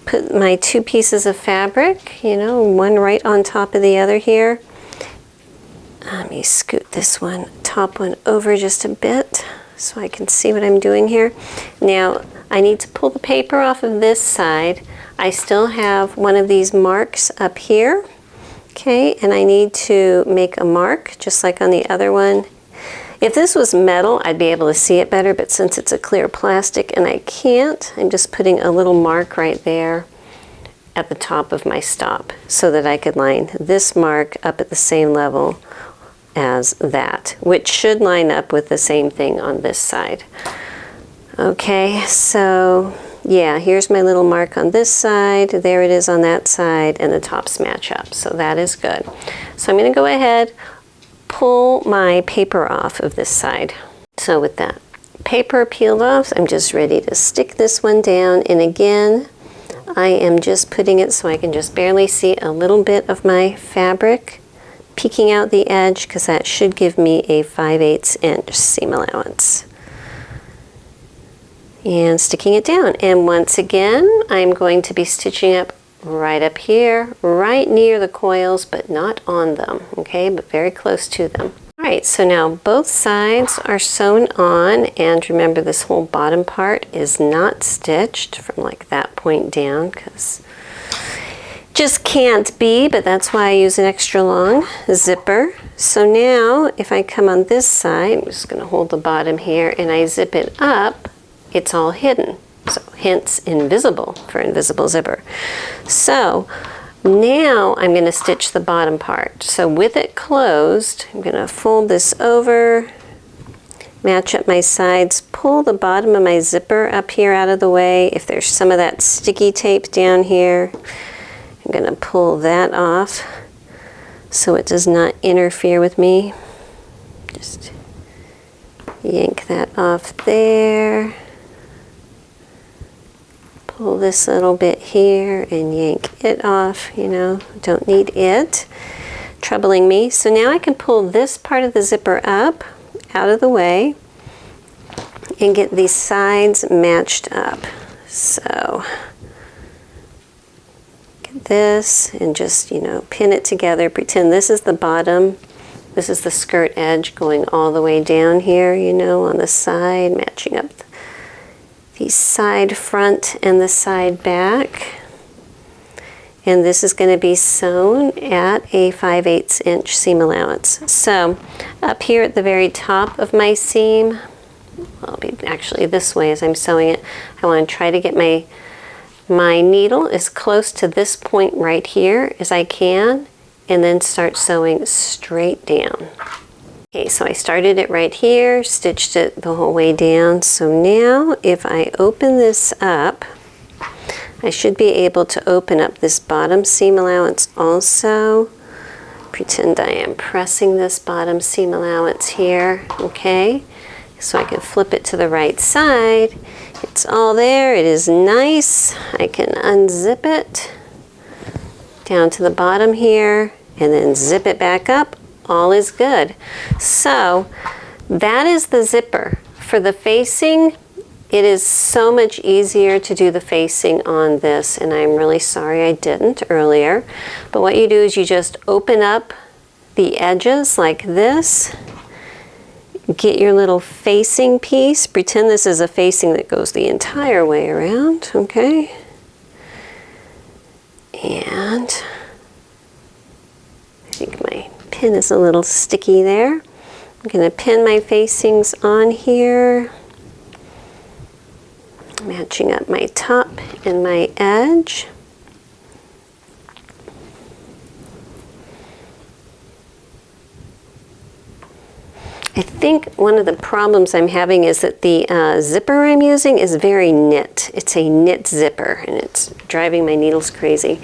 put my two pieces of fabric, you know, one right on top of the other here. Let me scoot this one, top one over just a bit so I can see what I'm doing here. Now, I need to pull the paper off of this side. I still have one of these marks up here, okay, and I need to make a mark just like on the other one. If this was metal, I'd be able to see it better, but since it's a clear plastic and I can't, I'm just putting a little mark right there at the top of my stop so that I could line this mark up at the same level as that, which should line up with the same thing on this side. Okay, so yeah, here's my little mark on this side, there it is on that side, and the tops match up, so that is good. So I'm going to go ahead, pull my paper off of this side. So with that paper peeled off, I'm just ready to stick this one down, and again, I am just putting it so I can just barely see a little bit of my fabric peeking out the edge, because that should give me a 5/8 inch seam allowance. And sticking it down, and once again I'm going to be stitching up right up here, right near the coils, but not on them, okay, but very close to them. All right, so now both sides are sewn on, and remember this whole bottom part is not stitched from like that point down, because just can't be, but that's why I use an extra long zipper. So now if I come on this side, I'm just going to hold the bottom here and I zip it up, it's all hidden, so hence invisible for invisible zipper. So now I'm going to stitch the bottom part. So with it closed, I'm going to fold this over, match up my sides, pull the bottom of my zipper up here out of the way. If there's some of that sticky tape down here, I'm going to pull that off so it does not interfere with me. Just yank that off there. Pull this little bit here and yank it off, you know, don't need it troubling me. So now I can pull this part of the zipper up out of the way and get these sides matched up. So get this and just, you know, pin it together. Pretend this is the bottom, this is the skirt edge going all the way down here, you know, on the side, matching up the side front and the side back. And this is going to be sewn at a 5/8 inch seam allowance. So up here at the very top of my seam, well, it'll be actually this way as I'm sewing it, I want to try to get my needle as close to this point right here as I can, and then start sewing straight down. Okay, so I started it right here, stitched it the whole way down. So now if I open this up, I should be able to open up this bottom seam allowance also. Pretend I am pressing this bottom seam allowance here, okay? So I can flip it to the right side. It's all there, it is nice. I can unzip it down to the bottom here and then zip it back up. All is good. So that is the zipper. For the facing, it is so much easier to do the facing on this, and I'm really sorry I didn't earlier. But what you do is you just open up the edges like this, get your little facing piece, pretend this is a facing that goes the entire way around, okay? And I think my pin is a little sticky there. I'm going to pin my facings on here, matching up my top and my edge. I think one of the problems I'm having is that the zipper I'm using is very knit. It's a knit zipper and it's driving my needles crazy.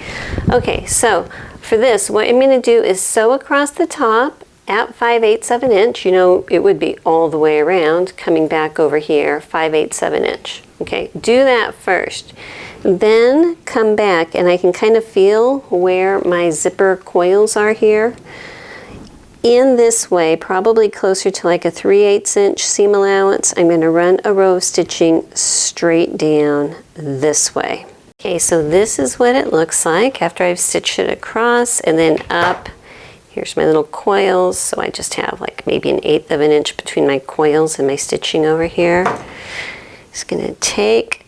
Okay, so for this, what I'm going to do is sew across the top at 5/8 of an inch. You know, it would be all the way around, coming back over here, 5/8 of an inch. Okay, do that first. Then come back, and I can kind of feel where my zipper coils are here. In this way, probably closer to like a 3/8 inch seam allowance, I'm going to run a row of stitching straight down this way. Okay, so this is what it looks like after I've stitched it across and then up. Here's my little coils, so I just have like maybe 1/8 of an inch between my coils and my stitching over here. Just gonna take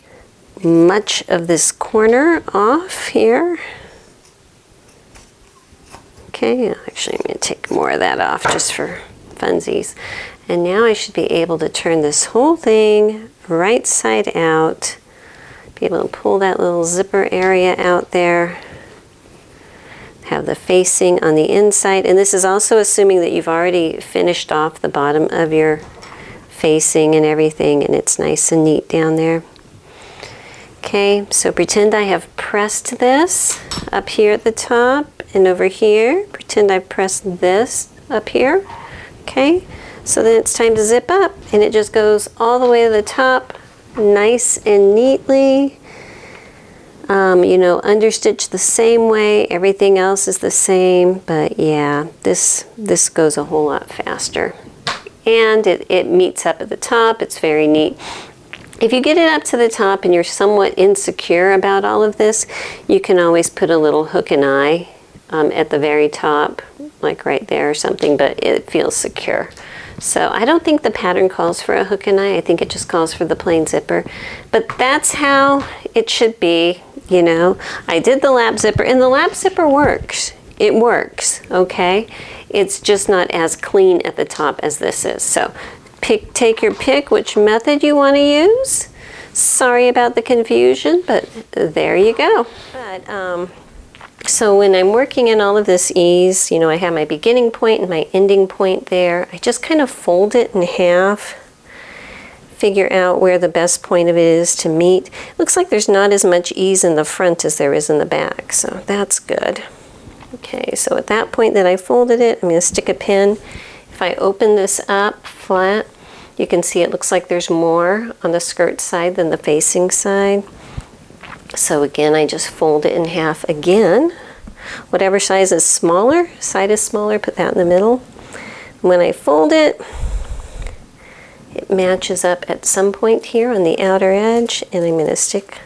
much of this corner off here. Okay, actually I'm gonna take more of that off just for funsies. And now I should be able to turn this whole thing right side out. Be able to pull that little zipper area out there. Have the facing on the inside, and this is also assuming that you've already finished off the bottom of your facing and everything, and it's nice and neat down there. Okay, so pretend I have pressed this up here at the top, and over here, pretend I've pressed this up here. Okay, so then it's time to zip up, and it just goes all the way to the top, nice and neatly. You know, understitch the same way, everything else is the same, but yeah, this goes a whole lot faster. And it meets up at the top, it's very neat. If you get it up to the top and you're somewhat insecure about all of this, you can always put a little hook and eye at the very top, like right there or something, but it feels secure. So I don't think the pattern calls for a hook and eye, I think it just calls for the plain zipper. But that's how it should be, you know. I did the lap zipper, and the lap zipper works. It works, okay? It's just not as clean at the top as this is. So take your pick which method you want to use. Sorry about the confusion, but there you go. But so when I'm working in all of this ease, you know, I have my beginning point and my ending point there. I just kind of fold it in half, figure out where the best point of it is to meet. Looks like there's not as much ease in the front as there is in the back, so that's good. Okay, so at that point that I folded it, I'm going to stick a pin. If I open this up flat, you can see it looks like there's more on the skirt side than the facing side. So again, I just fold it in half again. Whatever size is smaller, side is smaller, put that in the middle. When I fold it, it matches up at some point here on the outer edge, and I'm going to stick,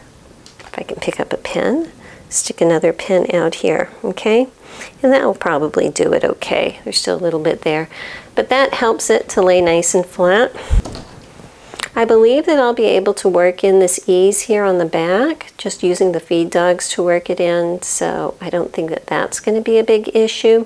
if I can pick up a pin, stick another pin out here, okay? And that will probably do it okay. There's still a little bit there, but that helps it to lay nice and flat. I believe that I'll be able to work in this ease here on the back, just using the feed dogs to work it in, so I don't think that that's going to be a big issue.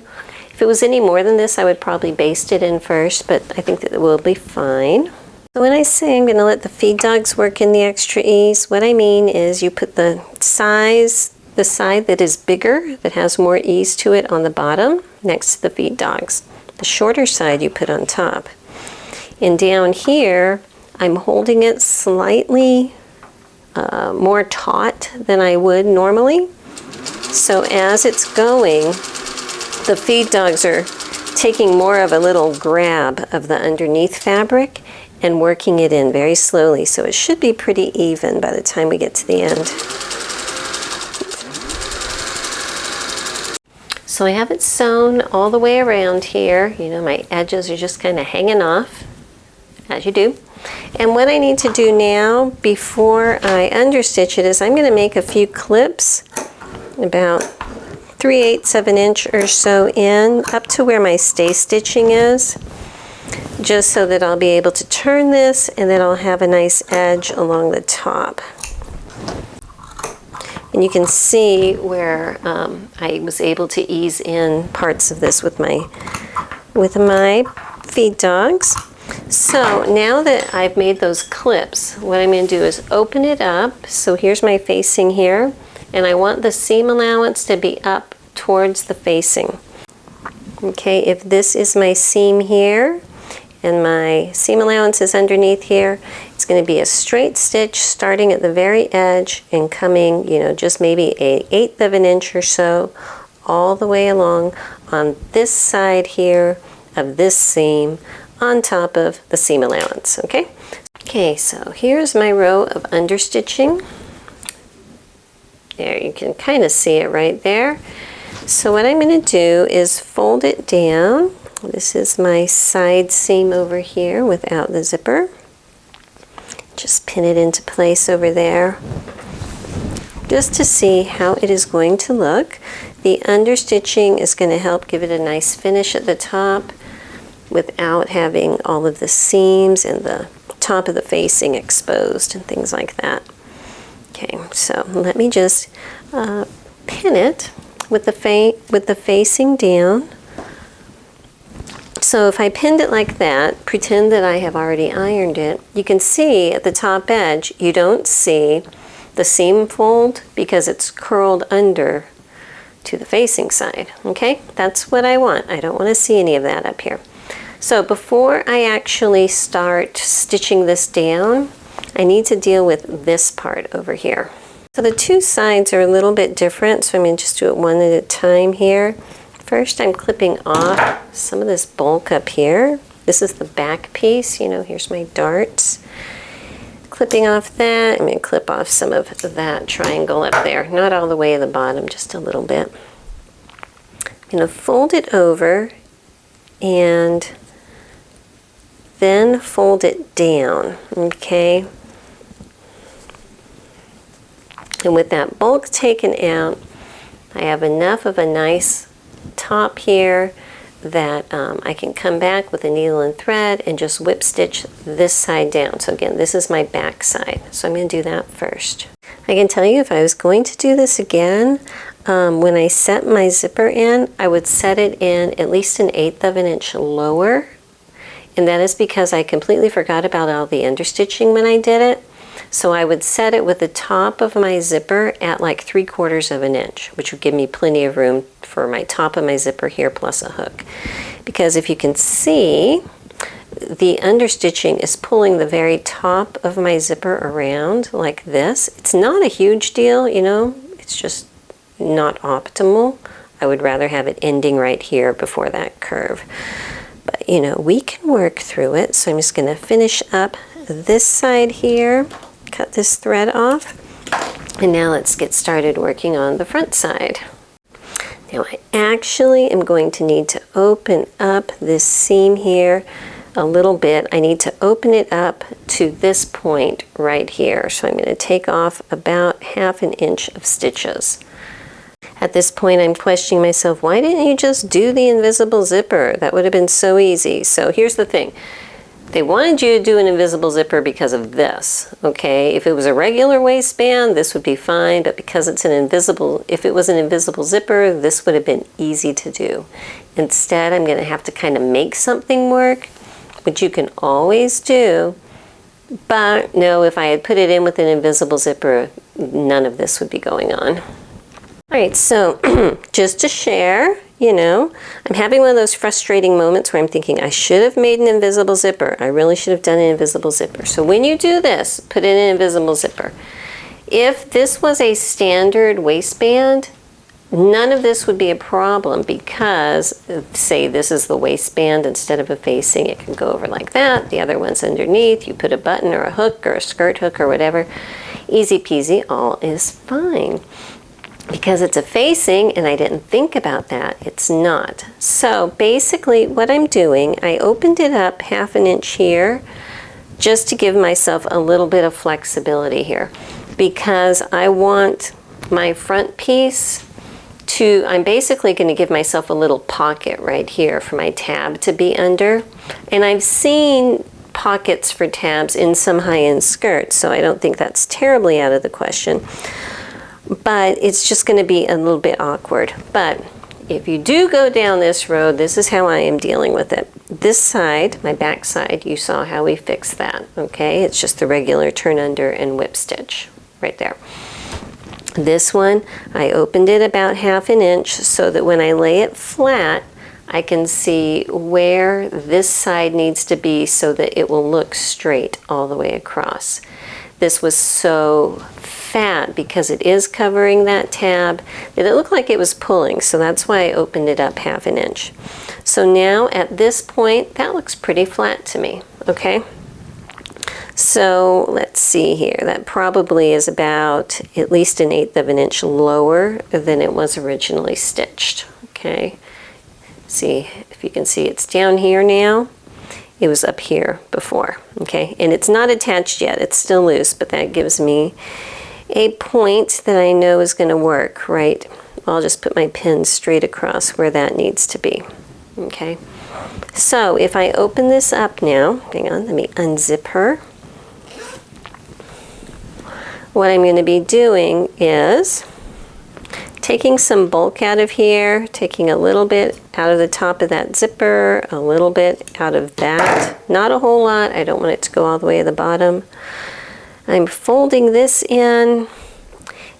If it was any more than this, I would probably baste it in first, but I think that it will be fine. So when I say I'm going to let the feed dogs work in the extra ease, what I mean is you put the side that is bigger, that has more ease to it on the bottom, next to the feed dogs. The shorter side you put on top. And down here, I'm holding it slightly more taut than I would normally. So as it's going, the feed dogs are taking more of a little grab of the underneath fabric and working it in very slowly. So it should be pretty even by the time we get to the end. So I have it sewn all the way around here. You know, my edges are just kind of hanging off, as you do. And what I need to do now, before I understitch it, is I'm going to make a few clips, about 3/8 of an inch or so in, up to where my stay stitching is, just so that I'll be able to turn this and then I'll have a nice edge along the top. And you can see where I was able to ease in parts of this with my feed dogs. So now that I've made those clips, what I'm going to do is open it up. So here's my facing here, and I want the seam allowance to be up towards the facing. Okay, if this is my seam here, and my seam allowance is underneath here, it's going to be a straight stitch starting at the very edge and coming, you know, just maybe 1/8 of an inch or so all the way along on this side here of this seam on top of the seam allowance, okay? Okay, so here's my row of understitching. There, you can kind of see it right there. So what I'm going to do is fold it down. This is my side seam over here without the zipper. Just pin it into place over there. just to see how it is going to look. The understitching is going to help give it a nice finish at the top without having all of the seams and the top of the facing exposed and things like that. Okay, so let me just pin it with the facing down. So if I pinned it like that, pretend that I have already ironed it, you can see at the top edge, you don't see the seam fold because it's curled under to the facing side. Okay, that's what I want. I don't want to see any of that up here. So before I actually start stitching this down, I need to deal with this part over here. So the two sides are a little bit different, so I'm going to just do it one at a time here. First, I'm clipping off some of this bulk up here. This is the back piece, you know, here's my darts. Clipping off that, I'm going to clip off some of that triangle up there. Not all the way to the bottom, just a little bit. I'm going to fold it over and then fold it down, okay? And with that bulk taken out, I have enough of a nice top here that I can come back with a needle and thread and just whip stitch this side down. So again, this is my back side. So I'm going to do that first. I can tell you if I was going to do this again, when I set my zipper in, I would set it in at least 1/8 of an inch lower. And that is because I completely forgot about all the understitching when I did it. So I would set it with the top of my zipper at like 3/4 of an inch, which would give me plenty of room for my top of my zipper here plus a hook. Because if you can see, the understitching is pulling the very top of my zipper around like this. It's not a huge deal, you know, it's just not optimal. I would rather have it ending right here before that curve. But you know, we can work through it. So I'm just going to finish up this side here, cut this thread off, and now let's get started working on the front side. Now I actually am going to need to open up this seam here a little bit. I need to open it up to this point right here. So I'm going to take off about 1/2 inch of stitches. At this point, I'm questioning myself, why didn't you just do the invisible zipper? That would have been so easy. So here's the thing. They wanted you to do an invisible zipper because of this, okay? If it was a regular waistband, this would be fine, but because it's an invisible, if it was an invisible zipper, this would have been easy to do. Instead, I'm going to have to kind of make something work, which you can always do, but no, if I had put it in with an invisible zipper, none of this would be going on. All right, so just to share, you know, I'm having one of those frustrating moments where I'm thinking I should have made an invisible zipper. I really should have done an invisible zipper. So when you do this, put in an invisible zipper. If this was a standard waistband, none of this would be a problem because, say this is the waistband instead of a facing, it can go over like that. The other one's underneath. You put a button or a hook or a skirt hook or whatever. Easy peasy, all is fine. Because it's a facing and I didn't think about that, it's not. So basically what I'm doing, I opened it up 1/2 inch here just to give myself a little bit of flexibility here because I want my front piece to, I'm basically going to give myself a little pocket right here for my tab to be under. And I've seen pockets for tabs in some high-end skirts, so I don't think that's terribly out of the question. But it's just going to be a little bit awkward. But if you do go down this road, this is how I am dealing with it. This side, my back side, you saw how we fixed that, okay? It's just the regular turn under and whip stitch right there. This one, I opened it about 1/2 inch so that when I lay it flat, I can see where this side needs to be so that it will look straight all the way across. This was so fat because it is covering that tab that it looked like it was pulling, so that's why I opened it up 1/2 inch. So now at this point, that looks pretty flat to me, okay? So let's see here, that probably is about at least 1/8 of an inch lower than it was originally stitched, okay? See, if you can see it's down here now. It was up here before, okay? And it's not attached yet, it's still loose, but that gives me a point that I know is going to work, right? I'll just put my pin straight across where that needs to be. Okay, so if I open this up now, hang on, let me unzip her. What I'm going to be doing is taking some bulk out of here, taking a little bit out of the top of that zipper, a little bit out of that. Not a whole lot. I don't want it to go all the way to the bottom. I'm folding this in,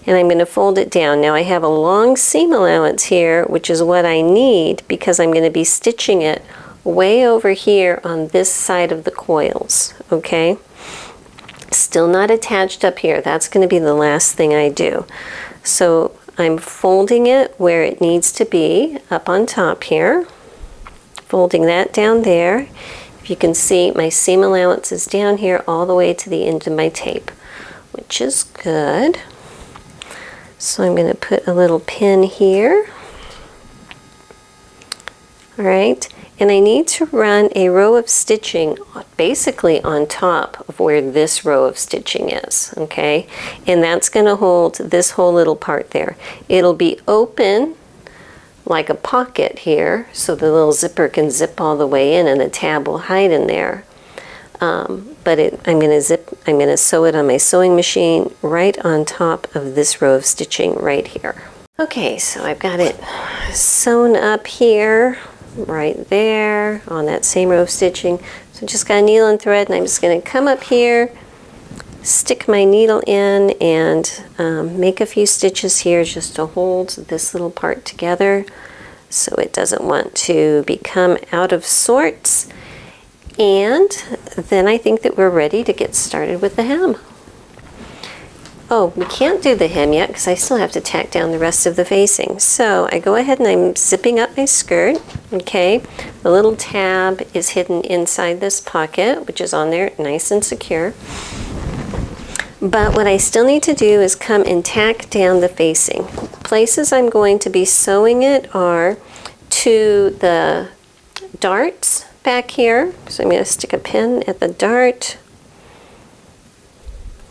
and I'm going to fold it down. Now I have a long seam allowance here, which is what I need because I'm going to be stitching it way over here on this side of the coils, okay? Still not attached up here. That's going to be the last thing I do. So I'm folding it where it needs to be, up on top here. Folding that down there. If you can see, my seam allowance is down here all the way to the end of my tape, which is good. So I'm going to put a little pin here. All right, and I need to run a row of stitching basically on top of where this row of stitching is, okay? And that's going to hold this whole little part there. It'll be open like a pocket here, so the little zipper can zip all the way in and the tab will hide in there. But I'm going to sew it on my sewing machine right on top of this row of stitching right here. Okay, so I've got it sewn up here, right there on that same row of stitching. So just got a needle and thread, and I'm just going to come up here, stick my needle in, and make a few stitches here just to hold this little part together so it doesn't want to become out of sorts. And then I think that we're ready to get started with the hem. Oh, we can't do the hem yet because I still have to tack down the rest of the facing. So I go ahead and I'm zipping up my skirt, okay? The little tab is hidden inside this pocket, which is on there nice and secure. But what I still need to do is come and tack down the facing. Places I'm going to be sewing it are to the darts back here. So I'm going to stick a pin at the dart.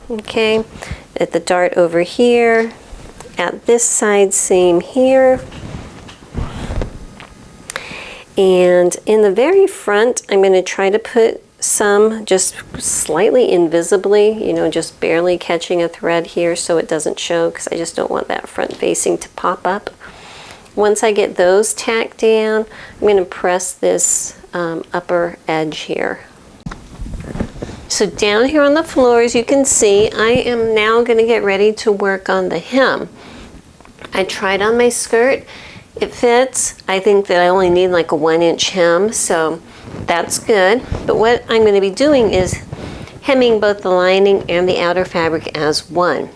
Okay, at the dart over here, at this side seam here. And in the very front, I'm going to try to put some just slightly invisibly, you know, just barely catching a thread here so it doesn't show, because I just don't want that front facing to pop up. Once I get those tacked down, I'm going to press this upper edge here. So down here on the floor, as you can see, I am now going to get ready to work on the hem. I tried on my skirt. It fits. I think that I only need like a 1-inch hem, so that's good. But what I'm going to be doing is hemming both the lining and the outer fabric as one.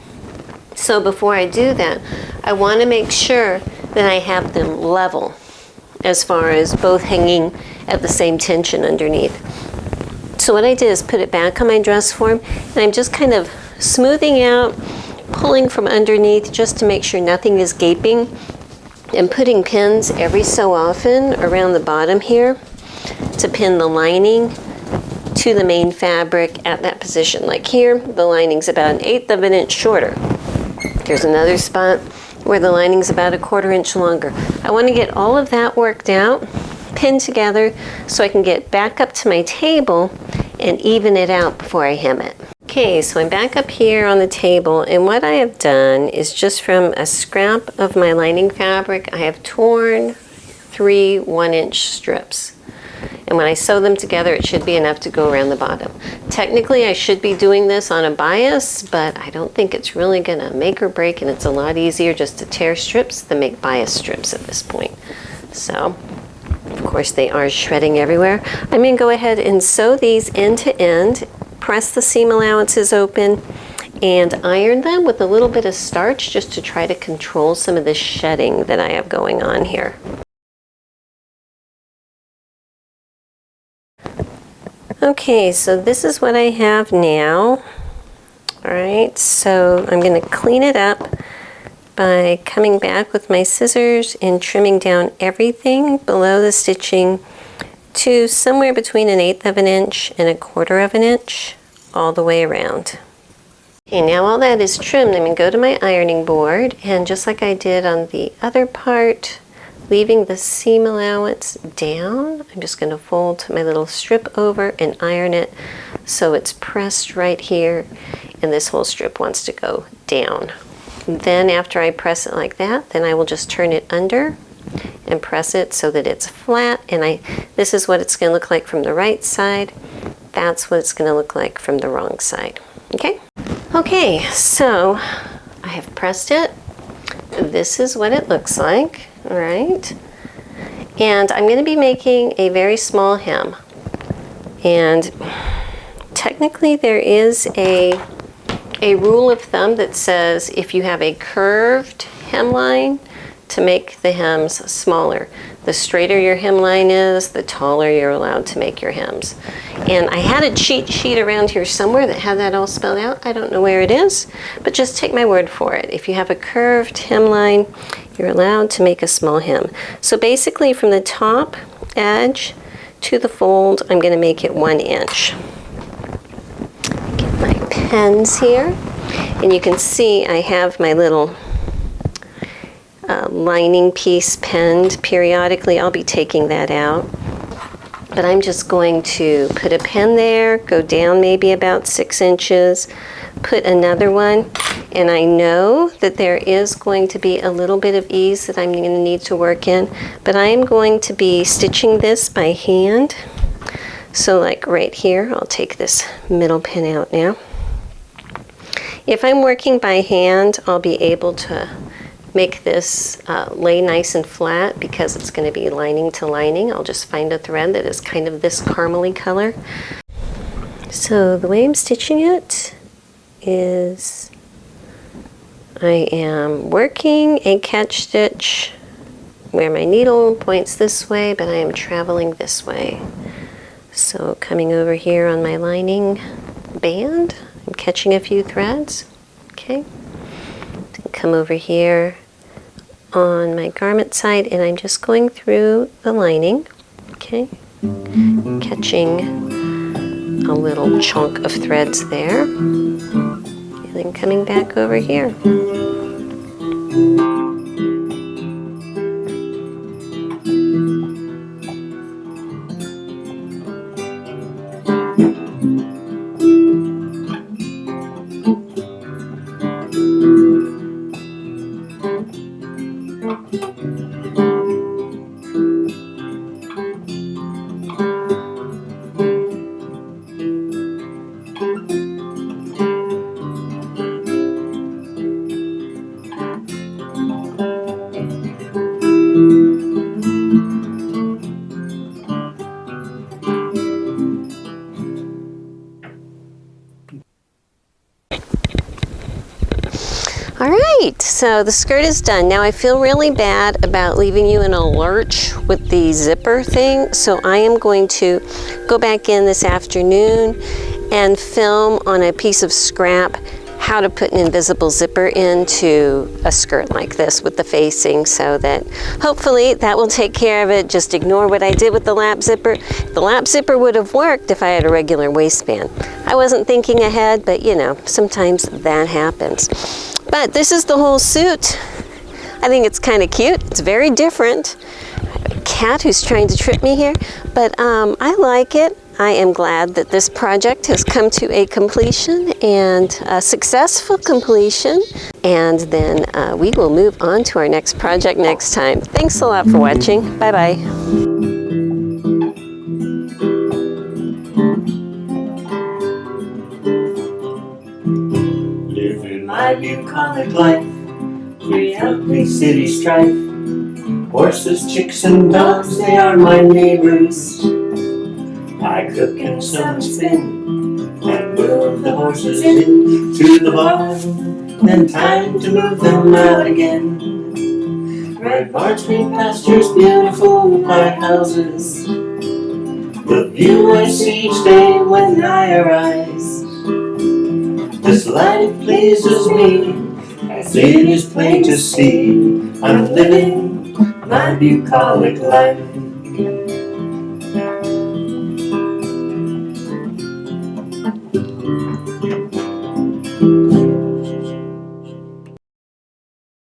So before I do that, I want to make sure that I have them level as far as both hanging at the same tension underneath. So what I did is put it back on my dress form, and I'm just kind of smoothing out, pulling from underneath just to make sure nothing is gaping, and putting pins every so often around the bottom here to pin the lining to the main fabric at that position. Like here, the lining's about 1/8 of an inch shorter. There's another spot where the lining's about 1/4 inch longer. I want to get all of that worked out, pinned together, so I can get back up to my table and even it out before I hem it. Okay, so I'm back up here on the table, and what I have done is just from a scrap of my lining fabric, I have torn 3 1-inch strips. And when I sew them together, it should be enough to go around the bottom. Technically, I should be doing this on a bias, but I don't think it's really gonna make or break, and it's a lot easier just to tear strips than make bias strips at this point. So, of course, they are shredding everywhere. I'm gonna go ahead and sew these end to end, press the seam allowances open, and iron them with a little bit of starch just to try to control some of the shedding that I have going on here. Okay, so this is what I have now. All right, so I'm going to clean it up by coming back with my scissors and trimming down everything below the stitching to somewhere between 1/8 of an inch and 1/4 of an inch all the way around. Okay, now all that is trimmed, I'm going to go to my ironing board, and just like I did on the other part, leaving the seam allowance down, I'm just going to fold my little strip over and iron it so it's pressed right here, and this whole strip wants to go down. Then after I press it like that, then I will just turn it under and press it so that it's flat, and this is what it's going to look like from the right side. That's what it's going to look like from the wrong side. Okay? Okay, so I have pressed it. This is what it looks like, all right? And I'm going to be making a very small hem. And technically there is a rule of thumb that says if you have a curved hemline, to make the hems smaller. The straighter your hemline is, the taller you're allowed to make your hems. And I had a cheat sheet around here somewhere that had that all spelled out. I don't know where it is, but just take my word for it. If you have a curved hemline, you're allowed to make a small hem. So basically from the top edge to the fold, I'm going to make it 1 inch. Get my pens here, and you can see I have my little lining piece penned. Periodically I'll be taking that out, but I'm just going to put a pen there, go down maybe about 6 inches, put another one, and I know that there is going to be a little bit of ease that I'm going to need to work in, but I am going to be stitching this by hand. So like right here, I'll take this middle pin out now. If I'm working by hand, I'll be able to make this lay nice and flat because it's going to be lining to lining. I'll just find a thread that is kind of this caramely color. So the way I'm stitching it is I am working a catch stitch where my needle points this way, but I am traveling this way. So coming over here on my lining band, I'm catching a few threads. Okay. Come over here on my garment side, and I'm just going through the lining, okay, catching a little chunk of threads there, and then coming back over here. All right, so the skirt is done. Now I feel really bad about leaving you in a lurch with the zipper thing, so I am going to go back in this afternoon and film on a piece of scrap how to put an invisible zipper into a skirt like this with the facing, so that hopefully that will take care of it. Just ignore what I did with the lap zipper. The lap zipper would have worked if I had a regular waistband. I wasn't thinking ahead, but you know, sometimes that happens. But this is the whole suit. I think it's kind of cute. It's very different. I have a cat who's trying to trip me here, but I like it. I am glad that this project has come to a completion, and a successful completion. And then we will move on to our next project next time. Thanks a lot for watching. Bye-bye. Living my bucolic life, reality city strife. Horses, chicks, and dogs, they are my neighbors. I cook and sew and spin, and move the horses in to the barn, then time to move them out again. Red barns, green pastures, beautiful white houses, the view I see each day when I arise. This life pleases me, as it is plain to see. I'm living my bucolic life.